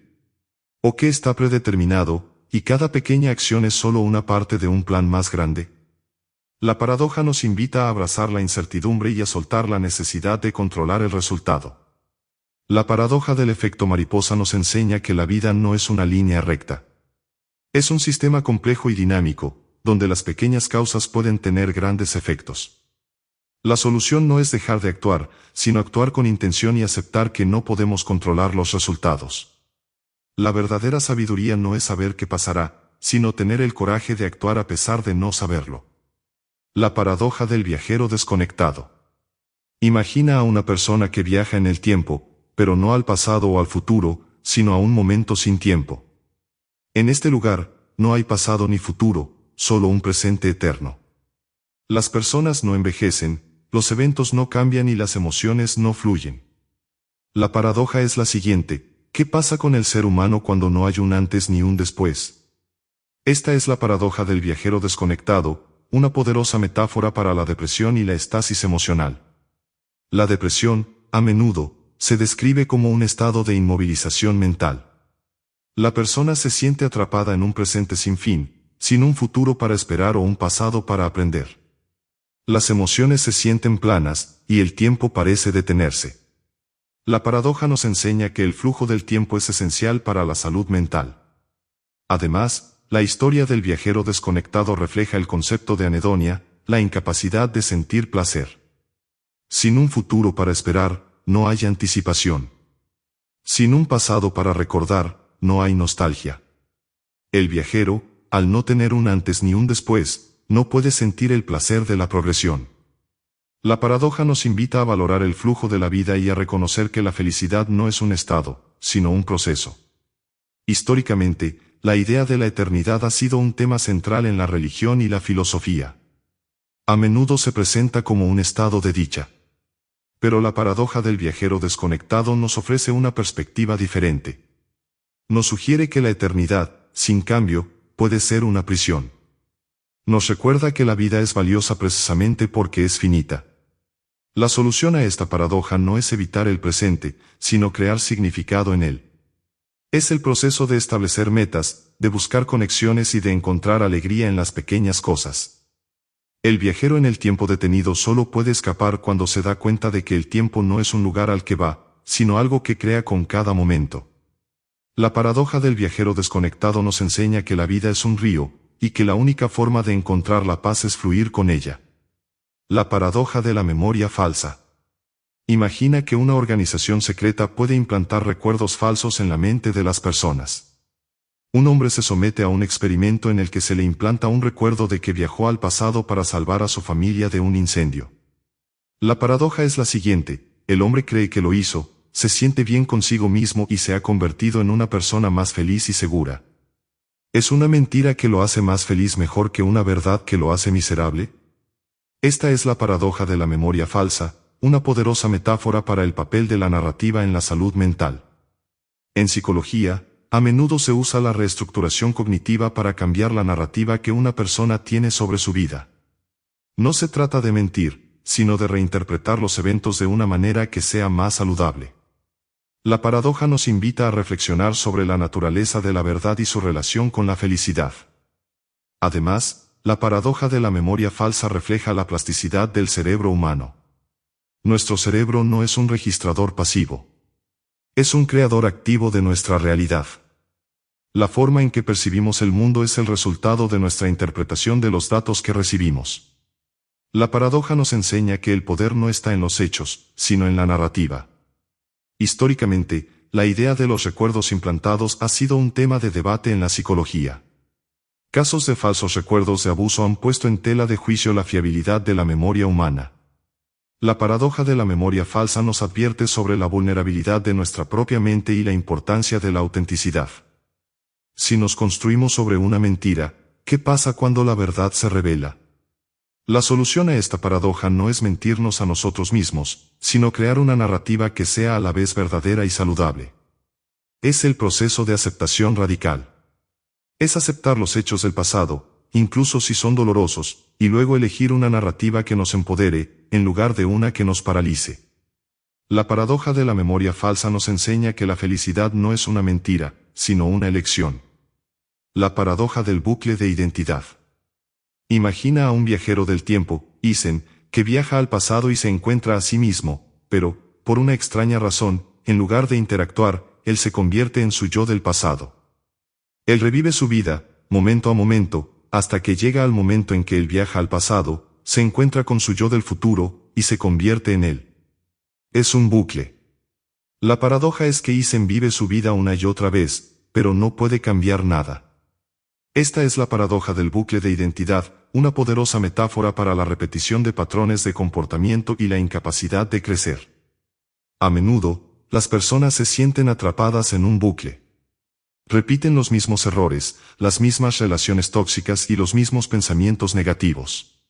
¿O que está predeterminado, y cada pequeña acción es solo una parte de un plan más grande? La paradoja nos invita a abrazar la incertidumbre y a soltar la necesidad de controlar el resultado. La paradoja del efecto mariposa nos enseña que la vida no es una línea recta. Es un sistema complejo y dinámico, donde las pequeñas causas pueden tener grandes efectos. La solución no es dejar de actuar, sino actuar con intención y aceptar que no podemos controlar los resultados. La verdadera sabiduría no es saber qué pasará, sino tener el coraje de actuar a pesar de no saberlo. La paradoja del viajero desconectado. Imagina a una persona que viaja en el tiempo, pero no al pasado o al futuro, sino a un momento sin tiempo. En este lugar, no hay pasado ni futuro, solo un presente eterno. Las personas no envejecen, los eventos no cambian y las emociones no fluyen. La paradoja es la siguiente: ¿qué pasa con el ser humano cuando no hay un antes ni un después? Esta es la paradoja del viajero desconectado, una poderosa metáfora para la depresión y la estasis emocional. La depresión, a menudo, se describe como un estado de inmovilización mental. La persona se siente atrapada en un presente sin fin, sin un futuro para esperar o un pasado para aprender. Las emociones se sienten planas, y el tiempo parece detenerse. La paradoja nos enseña que el flujo del tiempo es esencial para la salud mental. Además, la historia del viajero desconectado refleja el concepto de anedonia, la incapacidad de sentir placer. Sin un futuro para esperar, no hay anticipación. Sin un pasado para recordar, no hay nostalgia. El viajero, al no tener un antes ni un después, no puede sentir el placer de la progresión. La paradoja nos invita a valorar el flujo de la vida y a reconocer que la felicidad no es un estado, sino un proceso. Históricamente, la idea de la eternidad ha sido un tema central en la religión y la filosofía. A menudo se presenta como un estado de dicha. Pero la paradoja del viajero desconectado nos ofrece una perspectiva diferente. Nos sugiere que la eternidad, sin cambio, puede ser una prisión. Nos recuerda que la vida es valiosa precisamente porque es finita. La solución a esta paradoja no es evitar el presente, sino crear significado en él. Es el proceso de establecer metas, de buscar conexiones y de encontrar alegría en las pequeñas cosas. El viajero en el tiempo detenido solo puede escapar cuando se da cuenta de que el tiempo no es un lugar al que va, sino algo que crea con cada momento. La paradoja del viajero desconectado nos enseña que la vida es un río, y que la única forma de encontrar la paz es fluir con ella. La paradoja de la memoria falsa. Imagina que una organización secreta puede implantar recuerdos falsos en la mente de las personas. Un hombre se somete a un experimento en el que se le implanta un recuerdo de que viajó al pasado para salvar a su familia de un incendio. La paradoja es la siguiente: el hombre cree que lo hizo, se siente bien consigo mismo y se ha convertido en una persona más feliz y segura. ¿Es una mentira que lo hace más feliz mejor que una verdad que lo hace miserable? Esta es la paradoja de la memoria falsa, una poderosa metáfora para el papel de la narrativa en la salud mental. En psicología, a menudo se usa la reestructuración cognitiva para cambiar la narrativa que una persona tiene sobre su vida. No se trata de mentir, sino de reinterpretar los eventos de una manera que sea más saludable. La paradoja nos invita a reflexionar sobre la naturaleza de la verdad y su relación con la felicidad. Además, la paradoja de la memoria falsa refleja la plasticidad del cerebro humano. Nuestro cerebro no es un registrador pasivo. Es un creador activo de nuestra realidad. La forma en que percibimos el mundo es el resultado de nuestra interpretación de los datos que recibimos. La paradoja nos enseña que el poder no está en los hechos, sino en la narrativa. Históricamente, la idea de los recuerdos implantados ha sido un tema de debate en la psicología. Casos de falsos recuerdos de abuso han puesto en tela de juicio la fiabilidad de la memoria humana. La paradoja de la memoria falsa nos advierte sobre la vulnerabilidad de nuestra propia mente y la importancia de la autenticidad. Si nos construimos sobre una mentira, ¿qué pasa cuando la verdad se revela? La solución a esta paradoja no es mentirnos a nosotros mismos, sino crear una narrativa que sea a la vez verdadera y saludable. Es el proceso de aceptación radical. Es aceptar los hechos del pasado, incluso si son dolorosos, y luego elegir una narrativa que nos empodere, en lugar de una que nos paralice. La paradoja de la memoria falsa nos enseña que la felicidad no es una mentira, sino una elección. La paradoja del bucle de identidad. Imagina a un viajero del tiempo, Isen, que viaja al pasado y se encuentra a sí mismo, pero, por una extraña razón, en lugar de interactuar, él se convierte en su yo del pasado. Él revive su vida, momento a momento, hasta que llega al momento en que él viaja al pasado, se encuentra con su yo del futuro, y se convierte en él. Es un bucle. La paradoja es que Isen vive su vida una y otra vez, pero no puede cambiar nada. Esta es la paradoja del bucle de identidad, una poderosa metáfora para la repetición de patrones de comportamiento y la incapacidad de crecer. A menudo, las personas se sienten atrapadas en un bucle. Repiten los mismos errores, las mismas relaciones tóxicas y los mismos pensamientos negativos.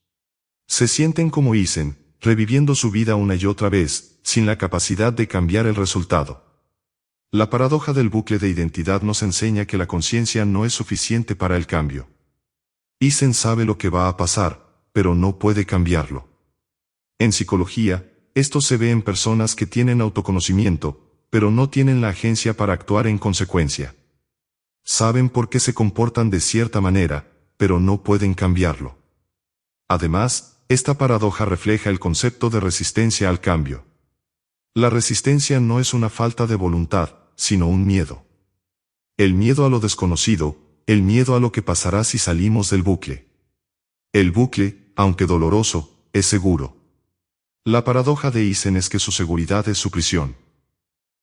Se sienten como Isen, reviviendo su vida una y otra vez, sin la capacidad de cambiar el resultado. La paradoja del bucle de identidad nos enseña que la conciencia no es suficiente para el cambio. Isen sabe lo que va a pasar, pero no puede cambiarlo. En psicología, esto se ve en personas que tienen autoconocimiento, pero no tienen la agencia para actuar en consecuencia. Saben por qué se comportan de cierta manera, pero no pueden cambiarlo. Además, esta paradoja refleja el concepto de resistencia al cambio. La resistencia no es una falta de voluntad, sino un miedo. El miedo a lo desconocido, el miedo a lo que pasará si salimos del bucle. El bucle, aunque doloroso, es seguro. La paradoja de Isen es que su seguridad es su prisión.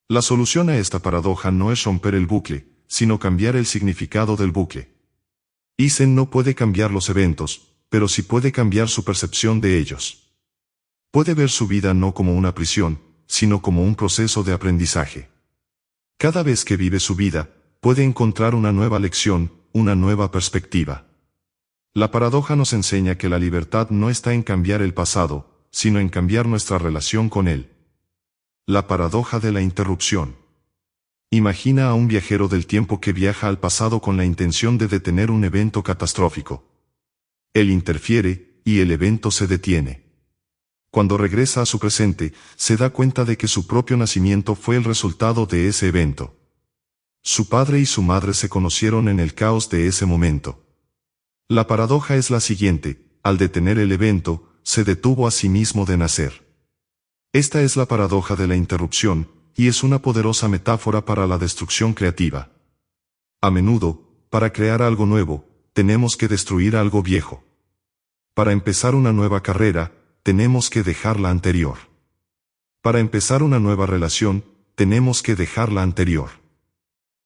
La solución a esta paradoja no es romper el bucle, sino cambiar el significado del bucle. Isen no puede cambiar los eventos, pero sí puede cambiar su percepción de ellos. Puede ver su vida no como una prisión, sino como un proceso de aprendizaje. Cada vez que vive su vida, puede encontrar una nueva lección, una nueva perspectiva. La paradoja nos enseña que la libertad no está en cambiar el pasado, sino en cambiar nuestra relación con él. La paradoja de la interrupción. Imagina a un viajero del tiempo que viaja al pasado con la intención de detener un evento catastrófico. Él interfiere, y el evento se detiene. Cuando regresa a su presente, se da cuenta de que su propio nacimiento fue el resultado de ese evento. Su padre y su madre se conocieron en el caos de ese momento. La paradoja es la siguiente: al detener el evento, se detuvo a sí mismo de nacer. Esta es la paradoja de la interrupción, y es una poderosa metáfora para la destrucción creativa. A menudo, para crear algo nuevo, tenemos que destruir algo viejo. Para empezar una nueva carrera, tenemos que dejar la anterior. Para empezar una nueva relación, tenemos que dejar la anterior.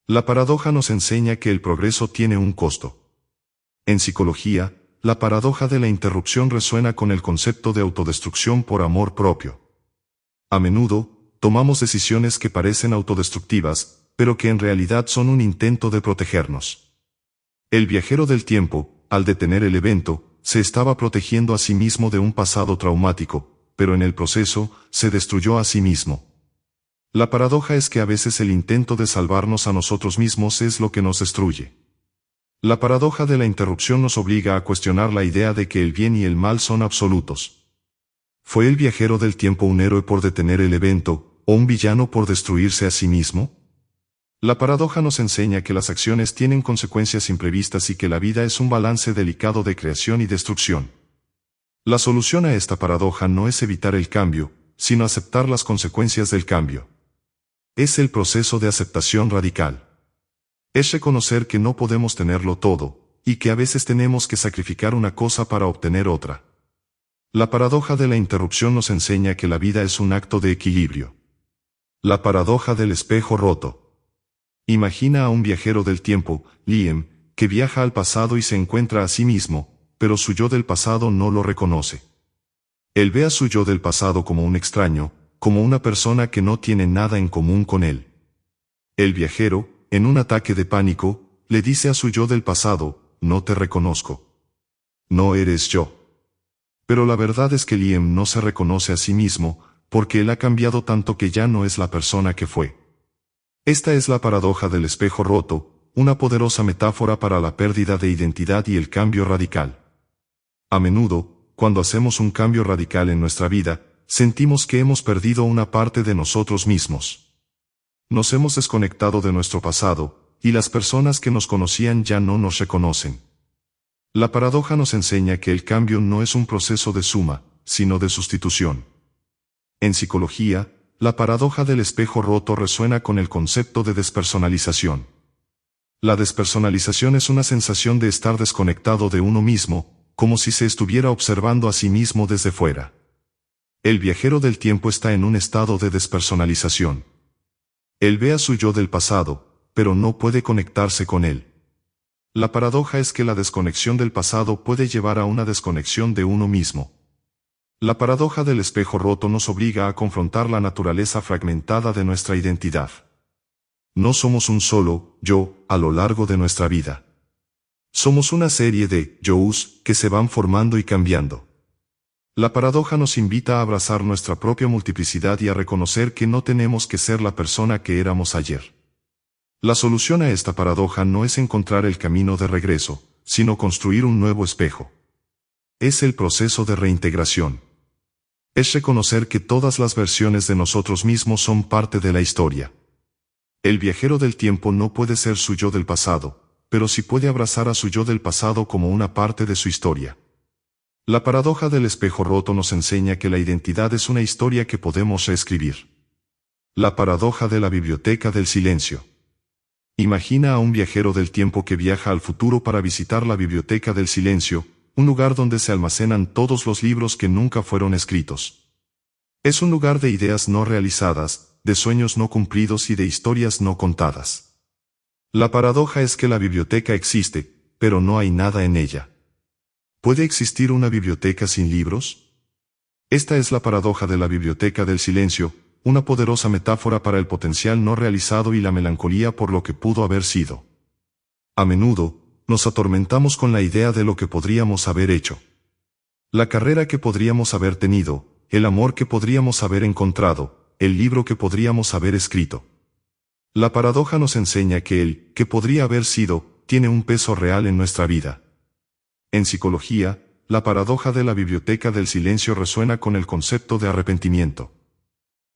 La paradoja nos enseña que el progreso tiene un costo. En psicología, la paradoja de la interrupción resuena con el concepto de autodestrucción por amor propio. A menudo, tomamos decisiones que parecen autodestructivas, pero que en realidad son un intento de protegernos. El viajero del tiempo, al detener el evento, se estaba protegiendo a sí mismo de un pasado traumático, pero en el proceso, se destruyó a sí mismo. La paradoja es que a veces el intento de salvarnos a nosotros mismos es lo que nos destruye. La paradoja de la interrupción nos obliga a cuestionar la idea de que el bien y el mal son absolutos. ¿Fue el viajero del tiempo un héroe por detener el evento, o un villano por destruirse a sí mismo? La paradoja nos enseña que las acciones tienen consecuencias imprevistas y que la vida es un balance delicado de creación y destrucción. La solución a esta paradoja no es evitar el cambio, sino aceptar las consecuencias del cambio. Es el proceso de aceptación radical. Es reconocer que no podemos tenerlo todo, y que a veces tenemos que sacrificar una cosa para obtener otra. La paradoja de la interrupción nos enseña que la vida es un acto de equilibrio. La paradoja del espejo roto. Imagina a un viajero del tiempo, Liam, que viaja al pasado y se encuentra a sí mismo, pero su yo del pasado no lo reconoce. Él ve a su yo del pasado como un extraño, como una persona que no tiene nada en común con él. El viajero, en un ataque de pánico, le dice a su yo del pasado, no te reconozco. No eres yo. Pero la verdad es que Liam no se reconoce a sí mismo, porque él ha cambiado tanto que ya no es la persona que fue. Esta es la paradoja del espejo roto, una poderosa metáfora para la pérdida de identidad y el cambio radical. A menudo, cuando hacemos un cambio radical en nuestra vida, sentimos que hemos perdido una parte de nosotros mismos. Nos hemos desconectado de nuestro pasado, y las personas que nos conocían ya no nos reconocen. La paradoja nos enseña que el cambio no es un proceso de suma, sino de sustitución. En psicología, la paradoja del espejo roto resuena con el concepto de despersonalización. La despersonalización es una sensación de estar desconectado de uno mismo, como si se estuviera observando a sí mismo desde fuera. El viajero del tiempo está en un estado de despersonalización. Él ve a su yo del pasado, pero no puede conectarse con él. La paradoja es que la desconexión del pasado puede llevar a una desconexión de uno mismo. La paradoja del espejo roto nos obliga a confrontar la naturaleza fragmentada de nuestra identidad. No somos un solo yo a lo largo de nuestra vida. Somos una serie de yo's que se van formando y cambiando. La paradoja nos invita a abrazar nuestra propia multiplicidad y a reconocer que no tenemos que ser la persona que éramos ayer. La solución a esta paradoja no es encontrar el camino de regreso, sino construir un nuevo espejo. Es el proceso de reintegración. Es reconocer que todas las versiones de nosotros mismos son parte de la historia. El viajero del tiempo no puede ser su yo del pasado, pero sí puede abrazar a su yo del pasado como una parte de su historia. La paradoja del espejo roto nos enseña que la identidad es una historia que podemos reescribir. La paradoja de la biblioteca del silencio. Imagina a un viajero del tiempo que viaja al futuro para visitar la biblioteca del silencio, un lugar donde se almacenan todos los libros que nunca fueron escritos. Es un lugar de ideas no realizadas, de sueños no cumplidos y de historias no contadas. La paradoja es que la biblioteca existe, pero no hay nada en ella. ¿Puede existir una biblioteca sin libros? Esta es la paradoja de la biblioteca del silencio, una poderosa metáfora para el potencial no realizado y la melancolía por lo que pudo haber sido. A menudo, nos atormentamos con la idea de lo que podríamos haber hecho. La carrera que podríamos haber tenido, el amor que podríamos haber encontrado, el libro que podríamos haber escrito. La paradoja nos enseña que el que podría haber sido tiene un peso real en nuestra vida. En psicología, la paradoja de la biblioteca del silencio resuena con el concepto de arrepentimiento.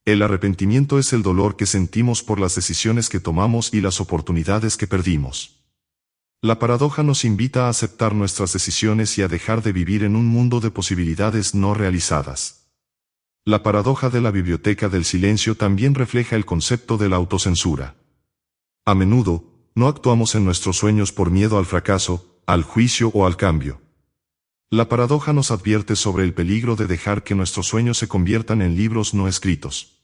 El arrepentimiento es el dolor que sentimos por las decisiones que tomamos y las oportunidades que perdimos. La paradoja nos invita a aceptar nuestras decisiones y a dejar de vivir en un mundo de posibilidades no realizadas. La paradoja de la biblioteca del silencio también refleja el concepto de la autocensura. A menudo, no actuamos en nuestros sueños por miedo al fracaso, al juicio o al cambio. La paradoja nos advierte sobre el peligro de dejar que nuestros sueños se conviertan en libros no escritos.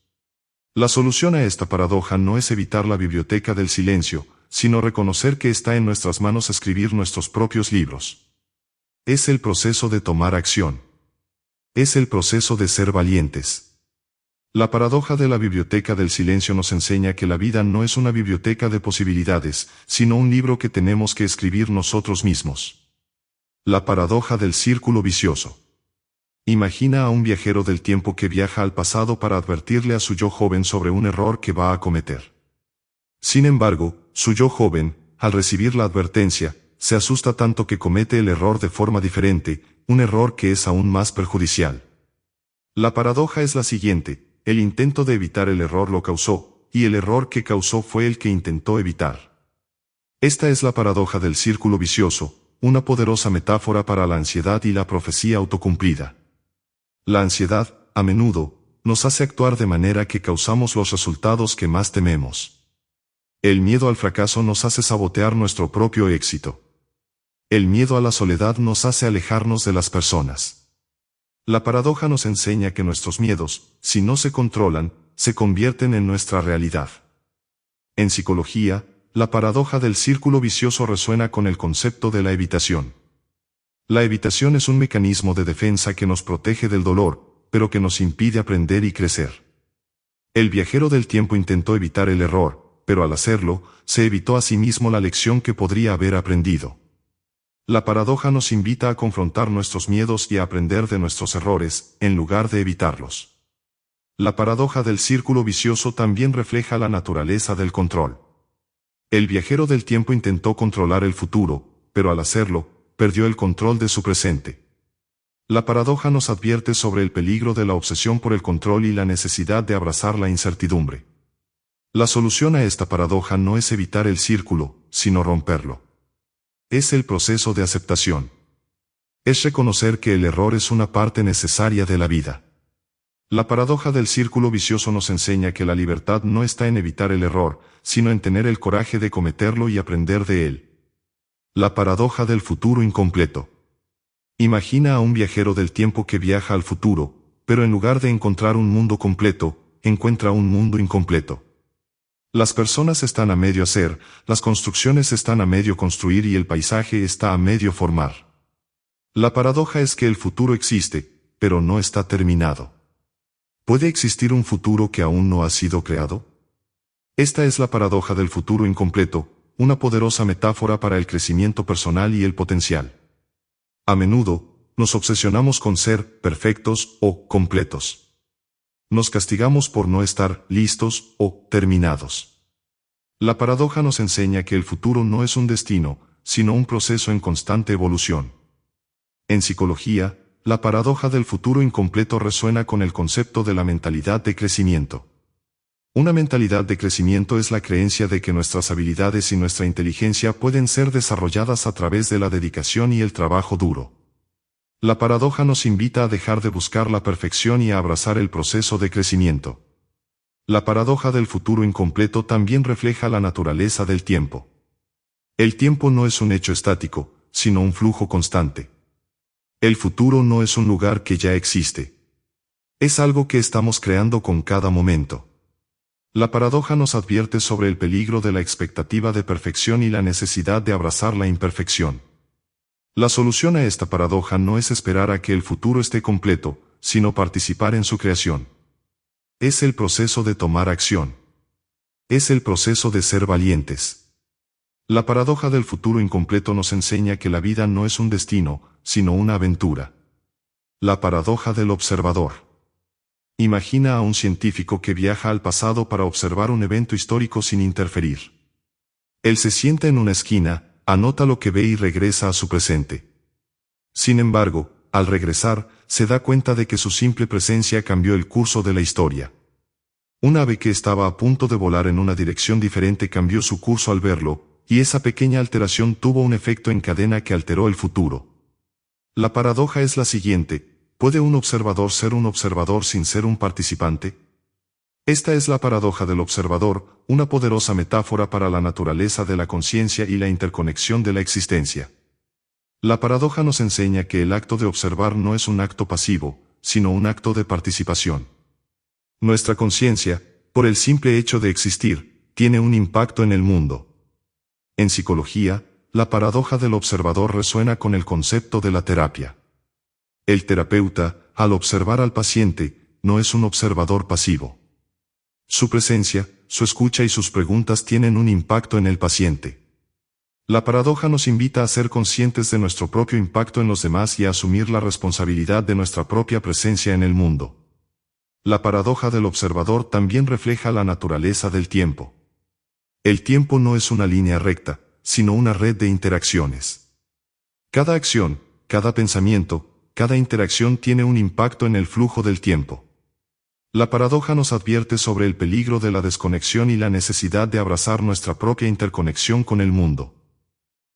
La solución a esta paradoja no es evitar la biblioteca del silencio, sino reconocer que está en nuestras manos escribir nuestros propios libros. Es el proceso de tomar acción. Es el proceso de ser valientes. La paradoja de la biblioteca del silencio nos enseña que la vida no es una biblioteca de posibilidades, sino un libro que tenemos que escribir nosotros mismos. La paradoja del círculo vicioso. Imagina a un viajero del tiempo que viaja al pasado para advertirle a su yo joven sobre un error que va a cometer. Sin embargo, su yo joven, al recibir la advertencia, se asusta tanto que comete el error de forma diferente, un error que es aún más perjudicial. La paradoja es la siguiente: el intento de evitar el error lo causó, y el error que causó fue el que intentó evitar. Esta es la paradoja del círculo vicioso, una poderosa metáfora para la ansiedad y la profecía autocumplida. La ansiedad, a menudo, nos hace actuar de manera que causamos los resultados que más tememos. El miedo al fracaso nos hace sabotear nuestro propio éxito. El miedo a la soledad nos hace alejarnos de las personas. La paradoja nos enseña que nuestros miedos, si no se controlan, se convierten en nuestra realidad. En psicología, la paradoja del círculo vicioso resuena con el concepto de la evitación. La evitación es un mecanismo de defensa que nos protege del dolor, pero que nos impide aprender y crecer. El viajero del tiempo intentó evitar el error, pero al hacerlo, se evitó a sí mismo la lección que podría haber aprendido. La paradoja nos invita a confrontar nuestros miedos y a aprender de nuestros errores, en lugar de evitarlos. La paradoja del círculo vicioso también refleja la naturaleza del control. El viajero del tiempo intentó controlar el futuro, pero al hacerlo, perdió el control de su presente. La paradoja nos advierte sobre el peligro de la obsesión por el control y la necesidad de abrazar la incertidumbre. La solución a esta paradoja no es evitar el círculo, sino romperlo. Es el proceso de aceptación. Es reconocer que el error es una parte necesaria de la vida. La paradoja del círculo vicioso nos enseña que la libertad no está en evitar el error, sino en tener el coraje de cometerlo y aprender de él. La paradoja del futuro incompleto. Imagina a un viajero del tiempo que viaja al futuro, pero en lugar de encontrar un mundo completo, encuentra un mundo incompleto. Las personas están a medio hacer, las construcciones están a medio construir y el paisaje está a medio formar. La paradoja es que el futuro existe, pero no está terminado. ¿Puede existir un futuro que aún no ha sido creado? Esta es la paradoja del futuro incompleto, una poderosa metáfora para el crecimiento personal y el potencial. A menudo, nos obsesionamos con ser perfectos o completos. Nos castigamos por no estar listos o terminados. La paradoja nos enseña que el futuro no es un destino, sino un proceso en constante evolución. En psicología, la paradoja del futuro incompleto resuena con el concepto de la mentalidad de crecimiento. Una mentalidad de crecimiento es la creencia de que nuestras habilidades y nuestra inteligencia pueden ser desarrolladas a través de la dedicación y el trabajo duro. La paradoja nos invita a dejar de buscar la perfección y a abrazar el proceso de crecimiento. La paradoja del futuro incompleto también refleja la naturaleza del tiempo. El tiempo no es un hecho estático, sino un flujo constante. El futuro no es un lugar que ya existe. Es algo que estamos creando con cada momento. La paradoja nos advierte sobre el peligro de la expectativa de perfección y la necesidad de abrazar la imperfección. La solución a esta paradoja no es esperar a que el futuro esté completo, sino participar en su creación. Es el proceso de tomar acción. Es el proceso de ser valientes. La paradoja del futuro incompleto nos enseña que la vida no es un destino, sino una aventura. La paradoja del observador. Imagina a un científico que viaja al pasado para observar un evento histórico sin interferir. Él se sienta en una esquina, anota lo que ve y regresa a su presente. Sin embargo, al regresar, se da cuenta de que su simple presencia cambió el curso de la historia. Un ave que estaba a punto de volar en una dirección diferente cambió su curso al verlo, y esa pequeña alteración tuvo un efecto en cadena que alteró el futuro. La paradoja es la siguiente: ¿puede un observador ser un observador sin ser un participante? Esta es la paradoja del observador, una poderosa metáfora para la naturaleza de la conciencia y la interconexión de la existencia. La paradoja nos enseña que el acto de observar no es un acto pasivo, sino un acto de participación. Nuestra conciencia, por el simple hecho de existir, tiene un impacto en el mundo. En psicología, la paradoja del observador resuena con el concepto de la terapia. El terapeuta, al observar al paciente, no es un observador pasivo. Su presencia, su escucha y sus preguntas tienen un impacto en el paciente. La paradoja nos invita a ser conscientes de nuestro propio impacto en los demás y a asumir la responsabilidad de nuestra propia presencia en el mundo. La paradoja del observador también refleja la naturaleza del tiempo. El tiempo no es una línea recta, sino una red de interacciones. Cada acción, cada pensamiento, cada interacción tiene un impacto en el flujo del tiempo. La paradoja nos advierte sobre el peligro de la desconexión y la necesidad de abrazar nuestra propia interconexión con el mundo.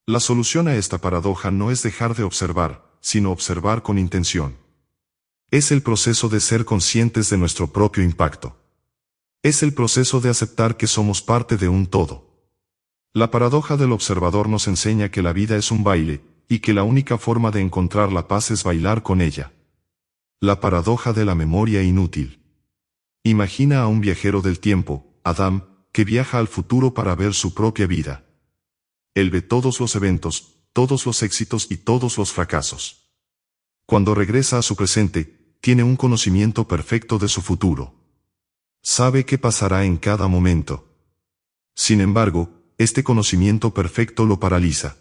La solución a esta paradoja no es dejar de observar, sino observar con intención. Es el proceso de ser conscientes de nuestro propio impacto. Es el proceso de aceptar que somos parte de un todo. La paradoja del observador nos enseña que la vida es un baile, y que la única forma de encontrar la paz es bailar con ella. La paradoja de la memoria inútil. Imagina a un viajero del tiempo, Adam, que viaja al futuro para ver su propia vida. Él ve todos los eventos, todos los éxitos y todos los fracasos. Cuando regresa a su presente, tiene un conocimiento perfecto de su futuro. Sabe qué pasará en cada momento. Sin embargo, este conocimiento perfecto lo paraliza.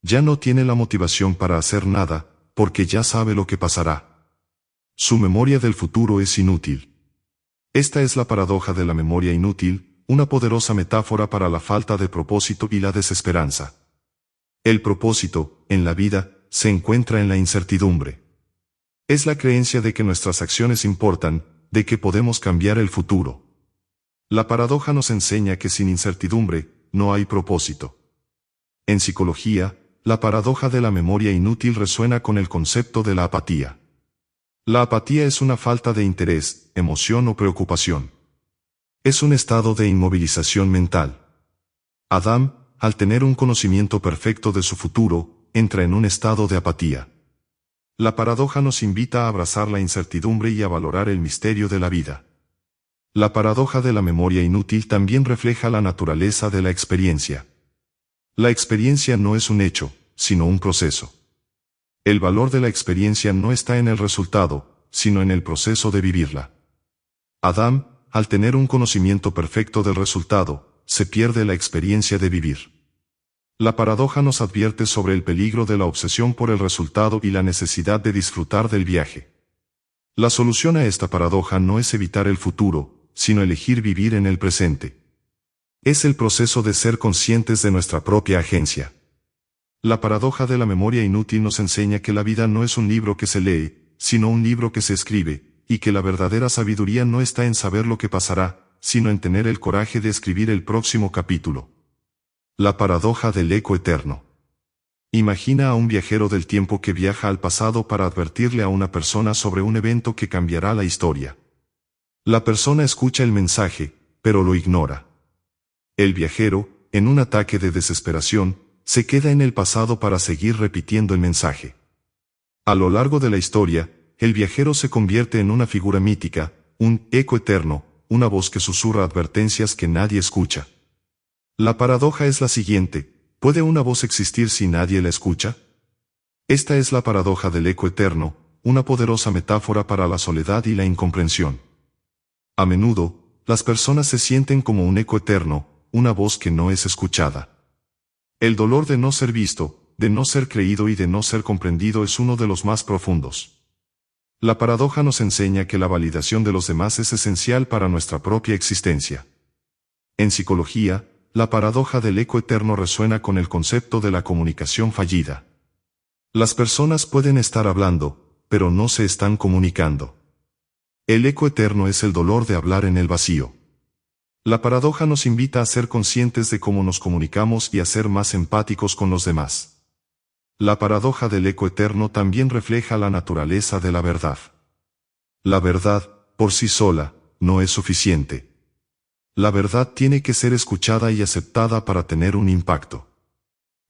Ya no tiene la motivación para hacer nada, porque ya sabe lo que pasará. Su memoria del futuro es inútil. Esta es la paradoja de la memoria inútil, una poderosa metáfora para la falta de propósito y la desesperanza. El propósito, en la vida, se encuentra en la incertidumbre. Es la creencia de que nuestras acciones importan, de que podemos cambiar el futuro. La paradoja nos enseña que sin incertidumbre, no hay propósito. En psicología, la paradoja de la memoria inútil resuena con el concepto de la apatía. La apatía es una falta de interés, emoción o preocupación. Es un estado de inmovilización mental. Adam, al tener un conocimiento perfecto de su futuro, entra en un estado de apatía. La paradoja nos invita a abrazar la incertidumbre y a valorar el misterio de la vida. La paradoja de la memoria inútil también refleja la naturaleza de la experiencia. La experiencia no es un hecho, sino un proceso. El valor de la experiencia no está en el resultado, sino en el proceso de vivirla. Adam, al tener un conocimiento perfecto del resultado, se pierde la experiencia de vivir. La paradoja nos advierte sobre el peligro de la obsesión por el resultado y la necesidad de disfrutar del viaje. La solución a esta paradoja no es evitar el futuro, sino elegir vivir en el presente. Es el proceso de ser conscientes de nuestra propia agencia. La paradoja de la memoria inútil nos enseña que la vida no es un libro que se lee, sino un libro que se escribe, y que la verdadera sabiduría no está en saber lo que pasará, sino en tener el coraje de escribir el próximo capítulo. La paradoja del eco eterno. Imagina a un viajero del tiempo que viaja al pasado para advertirle a una persona sobre un evento que cambiará la historia. La persona escucha el mensaje, pero lo ignora. El viajero, en un ataque de desesperación, se queda en el pasado para seguir repitiendo el mensaje. A lo largo de la historia, el viajero se convierte en una figura mítica, un eco eterno, una voz que susurra advertencias que nadie escucha. La paradoja es la siguiente: ¿puede una voz existir si nadie la escucha? Esta es la paradoja del eco eterno, una poderosa metáfora para la soledad y la incomprensión. A menudo, las personas se sienten como un eco eterno, una voz que no es escuchada. El dolor de no ser visto, de no ser creído y de no ser comprendido es uno de los más profundos. La paradoja nos enseña que la validación de los demás es esencial para nuestra propia existencia. En psicología, la paradoja del eco eterno resuena con el concepto de la comunicación fallida. Las personas pueden estar hablando, pero no se están comunicando. El eco eterno es el dolor de hablar en el vacío. La paradoja nos invita a ser conscientes de cómo nos comunicamos y a ser más empáticos con los demás. La paradoja del eco eterno también refleja la naturaleza de la verdad. La verdad, por sí sola, no es suficiente. La verdad tiene que ser escuchada y aceptada para tener un impacto.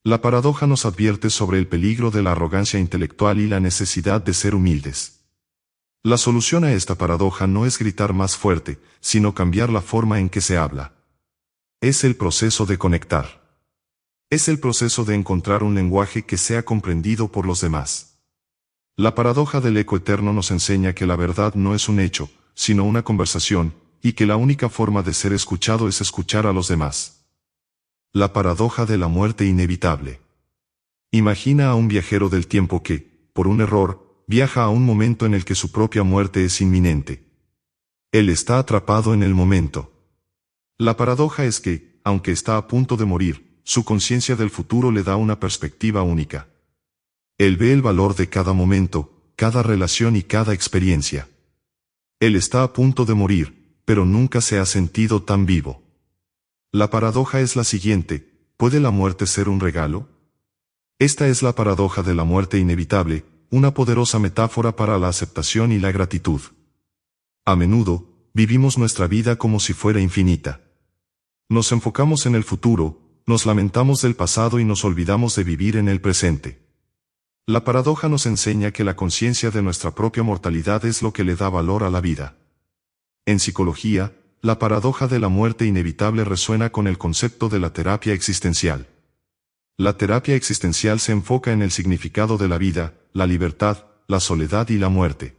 La paradoja nos advierte sobre el peligro de la arrogancia intelectual y la necesidad de ser humildes. La solución a esta paradoja no es gritar más fuerte, sino cambiar la forma en que se habla. Es el proceso de conectar. Es el proceso de encontrar un lenguaje que sea comprendido por los demás. La paradoja del eco eterno nos enseña que la verdad no es un hecho, sino una conversación, y que la única forma de ser escuchado es escuchar a los demás. La paradoja de la muerte inevitable. Imagina a un viajero del tiempo que, por un error, viaja a un momento en el que su propia muerte es inminente. Él está atrapado en el momento. La paradoja es que, aunque está a punto de morir, su conciencia del futuro le da una perspectiva única. Él ve el valor de cada momento, cada relación y cada experiencia. Él está a punto de morir, pero nunca se ha sentido tan vivo. La paradoja es la siguiente: ¿puede la muerte ser un regalo? Esta es la paradoja de la muerte inevitable, una poderosa metáfora para la aceptación y la gratitud. A menudo, vivimos nuestra vida como si fuera infinita. Nos enfocamos en el futuro, nos lamentamos del pasado y nos olvidamos de vivir en el presente. La paradoja nos enseña que la conciencia de nuestra propia mortalidad es lo que le da valor a la vida. En psicología, la paradoja de la muerte inevitable resuena con el concepto de la terapia existencial. La terapia existencial se enfoca en el significado de la vida, la libertad, la soledad y la muerte.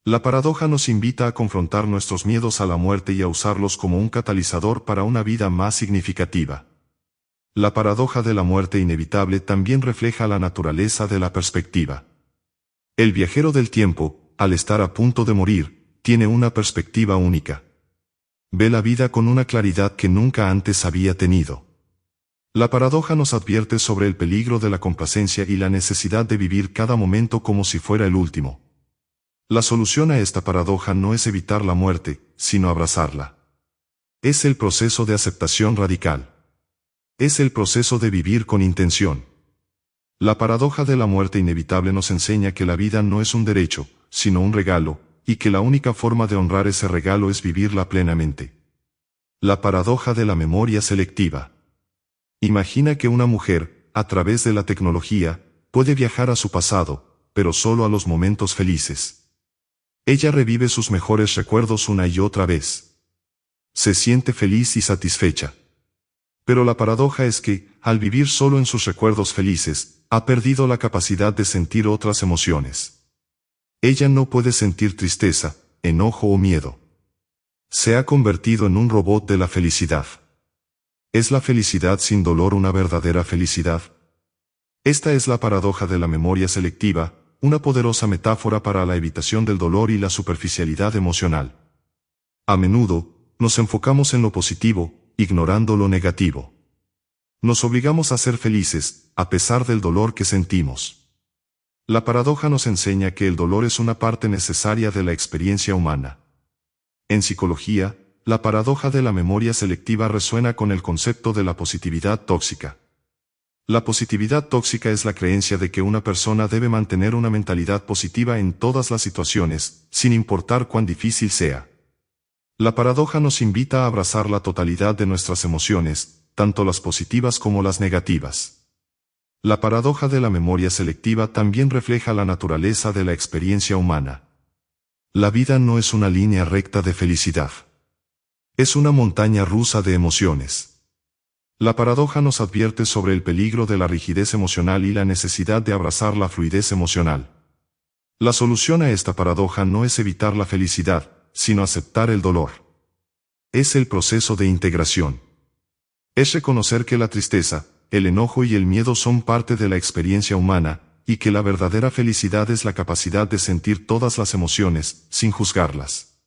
La paradoja nos invita a confrontar nuestros miedos a la muerte y a usarlos como un catalizador para una vida más significativa. La paradoja de la muerte inevitable también refleja la naturaleza de la perspectiva. El viajero del tiempo, al estar a punto de morir, tiene una perspectiva única. Ve la vida con una claridad que nunca antes había tenido. La paradoja nos advierte sobre el peligro de la complacencia y la necesidad de vivir cada momento como si fuera el último. La solución a esta paradoja no es evitar la muerte, sino abrazarla. Es el proceso de aceptación radical. Es el proceso de vivir con intención. La paradoja de la muerte inevitable nos enseña que la vida no es un derecho, sino un regalo, y que la única forma de honrar ese regalo es vivirla plenamente. La paradoja de la memoria selectiva. Imagina que una mujer, a través de la tecnología, puede viajar a su pasado, pero solo a los momentos felices. Ella revive sus mejores recuerdos una y otra vez. Se siente feliz y satisfecha. Pero la paradoja es que, al vivir solo en sus recuerdos felices, ha perdido la capacidad de sentir otras emociones. Ella no puede sentir tristeza, enojo o miedo. Se ha convertido en un robot de la felicidad. ¿Es la felicidad sin dolor una verdadera felicidad? Esta es la paradoja de la memoria selectiva, una poderosa metáfora para la evitación del dolor y la superficialidad emocional. A menudo, nos enfocamos en lo positivo, ignorando lo negativo. Nos obligamos a ser felices, a pesar del dolor que sentimos. La paradoja nos enseña que el dolor es una parte necesaria de la experiencia humana. En psicología, la paradoja de la memoria selectiva resuena con el concepto de la positividad tóxica. La positividad tóxica es la creencia de que una persona debe mantener una mentalidad positiva en todas las situaciones, sin importar cuán difícil sea. La paradoja nos invita a abrazar la totalidad de nuestras emociones, tanto las positivas como las negativas. La paradoja de la memoria selectiva también refleja la naturaleza de la experiencia humana. La vida no es una línea recta de felicidad. Es una montaña rusa de emociones. La paradoja nos advierte sobre el peligro de la rigidez emocional y la necesidad de abrazar la fluidez emocional. La solución a esta paradoja no es evitar la felicidad, sino aceptar el dolor. Es el proceso de integración. Es reconocer que la tristeza, el enojo y el miedo son parte de la experiencia humana, y que la verdadera felicidad es la capacidad de sentir todas las emociones, sin juzgarlas.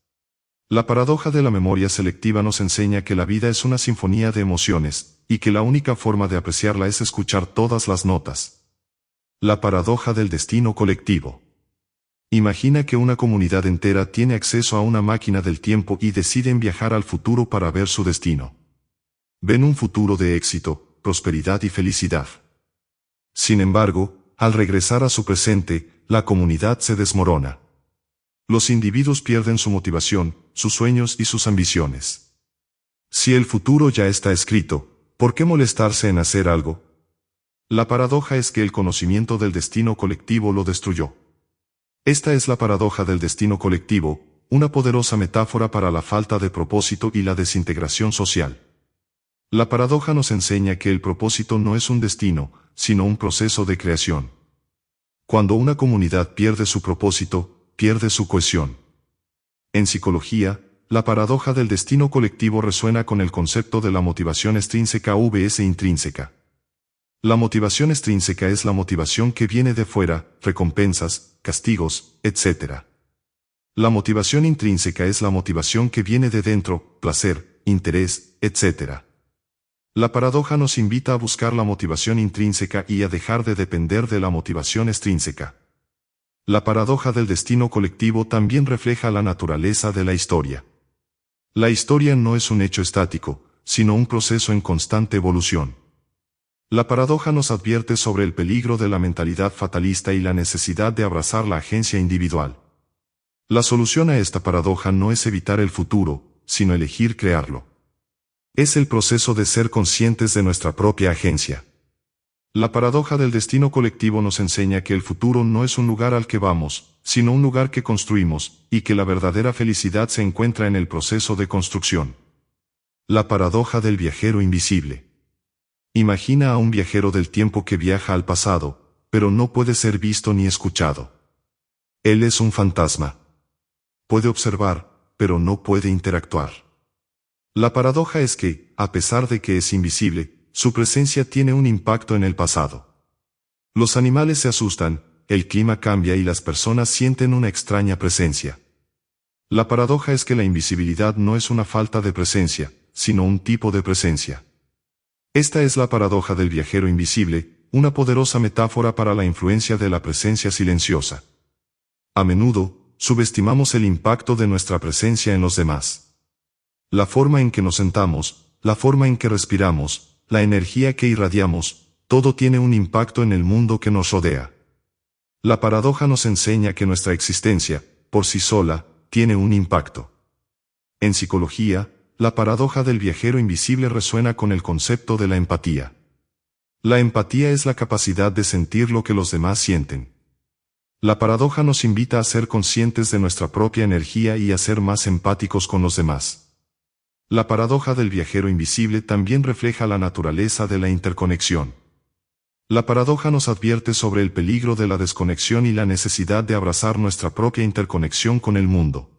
La paradoja de la memoria selectiva nos enseña que la vida es una sinfonía de emociones, y que la única forma de apreciarla es escuchar todas las notas. La paradoja del destino colectivo. Imagina que una comunidad entera tiene acceso a una máquina del tiempo y deciden viajar al futuro para ver su destino. Ven un futuro de éxito, prosperidad y felicidad. Sin embargo, al regresar a su presente, la comunidad se desmorona. Los individuos pierden su motivación, sus sueños y sus ambiciones. Si el futuro ya está escrito, ¿por qué molestarse en hacer algo? La paradoja es que el conocimiento del destino colectivo lo destruyó. Esta es la paradoja del destino colectivo, una poderosa metáfora para la falta de propósito y la desintegración social. La paradoja nos enseña que el propósito no es un destino, sino un proceso de creación. Cuando una comunidad pierde su propósito, pierde su cohesión. En psicología, la paradoja del destino colectivo resuena con el concepto de la motivación extrínseca vs intrínseca. La motivación extrínseca es la motivación que viene de fuera, recompensas, castigos, etc. La motivación intrínseca es la motivación que viene de dentro, placer, interés, etc. La paradoja nos invita a buscar la motivación intrínseca y a dejar de depender de la motivación extrínseca. La paradoja del destino colectivo también refleja la naturaleza de la historia. La historia no es un hecho estático, sino un proceso en constante evolución. La paradoja nos advierte sobre el peligro de la mentalidad fatalista y la necesidad de abrazar la agencia individual. La solución a esta paradoja no es evitar el futuro, sino elegir crearlo. Es el proceso de ser conscientes de nuestra propia agencia. La paradoja del destino colectivo nos enseña que el futuro no es un lugar al que vamos, sino un lugar que construimos, y que la verdadera felicidad se encuentra en el proceso de construcción. La paradoja del viajero invisible. Imagina a un viajero del tiempo que viaja al pasado, pero no puede ser visto ni escuchado. Él es un fantasma. Puede observar, pero no puede interactuar. La paradoja es que, a pesar de que es invisible, su presencia tiene un impacto en el pasado. Los animales se asustan, el clima cambia y las personas sienten una extraña presencia. La paradoja es que la invisibilidad no es una falta de presencia, sino un tipo de presencia. Esta es la paradoja del viajero invisible, una poderosa metáfora para la influencia de la presencia silenciosa. A menudo, subestimamos el impacto de nuestra presencia en los demás. La forma en que nos sentamos, la forma en que respiramos, la energía que irradiamos, todo tiene un impacto en el mundo que nos rodea. La paradoja nos enseña que nuestra existencia, por sí sola, tiene un impacto. En psicología, la paradoja del viajero invisible resuena con el concepto de la empatía. La empatía es la capacidad de sentir lo que los demás sienten. La paradoja nos invita a ser conscientes de nuestra propia energía y a ser más empáticos con los demás. La paradoja del viajero invisible también refleja la naturaleza de la interconexión. La paradoja nos advierte sobre el peligro de la desconexión y la necesidad de abrazar nuestra propia interconexión con el mundo.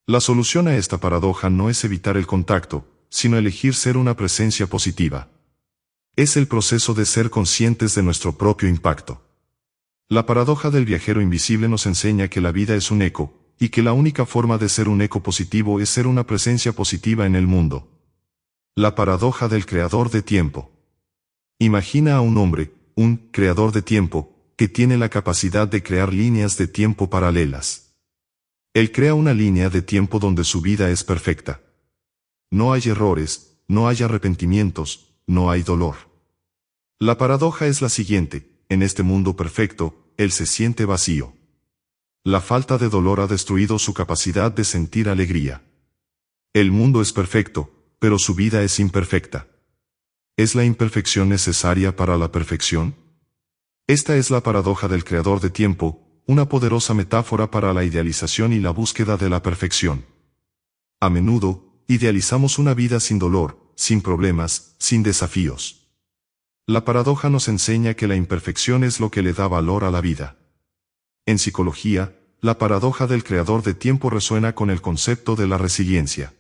La solución a esta paradoja no es evitar el contacto, sino elegir ser una presencia positiva. Es el proceso de ser conscientes de nuestro propio impacto. La paradoja del viajero invisible nos enseña que la vida es un eco, y que la única forma de ser un eco positivo es ser una presencia positiva en el mundo. La paradoja del creador de tiempo. Imagina a un hombre, un creador de tiempo, que tiene la capacidad de crear líneas de tiempo paralelas. Él crea una línea de tiempo donde su vida es perfecta. No hay errores, no hay arrepentimientos, no hay dolor. La paradoja es la siguiente: en este mundo perfecto, él se siente vacío. La falta de dolor ha destruido su capacidad de sentir alegría. El mundo es perfecto, pero su vida es imperfecta. ¿Es la imperfección necesaria para la perfección? Esta es la paradoja del creador de tiempo, una poderosa metáfora para la idealización y la búsqueda de la perfección. A menudo, idealizamos una vida sin dolor, sin problemas, sin desafíos. La paradoja nos enseña que la imperfección es lo que le da valor a la vida. En psicología, la paradoja del creador de tiempo resuena con el concepto de la resiliencia.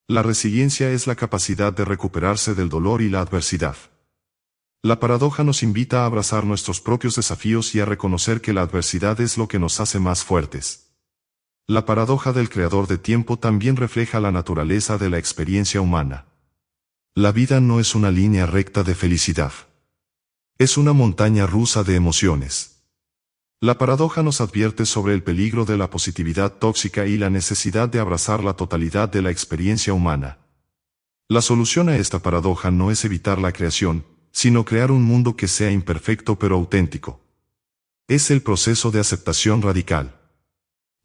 La resiliencia es la capacidad de recuperarse del dolor y la adversidad. La paradoja nos invita a abrazar nuestros propios desafíos y a reconocer que la adversidad es lo que nos hace más fuertes. La paradoja del creador de tiempo también refleja la naturaleza de la experiencia humana. La vida no es una línea recta de felicidad. Es una montaña rusa de emociones. La paradoja nos advierte sobre el peligro de la positividad tóxica y la necesidad de abrazar la totalidad de la experiencia humana. La solución a esta paradoja no es evitar la creación, sino crear un mundo que sea imperfecto pero auténtico. Es el proceso de aceptación radical.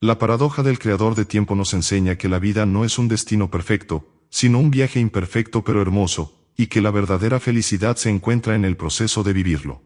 La paradoja del creador de tiempo nos enseña que la vida no es un destino perfecto, sino un viaje imperfecto pero hermoso, y que la verdadera felicidad se encuentra en el proceso de vivirlo.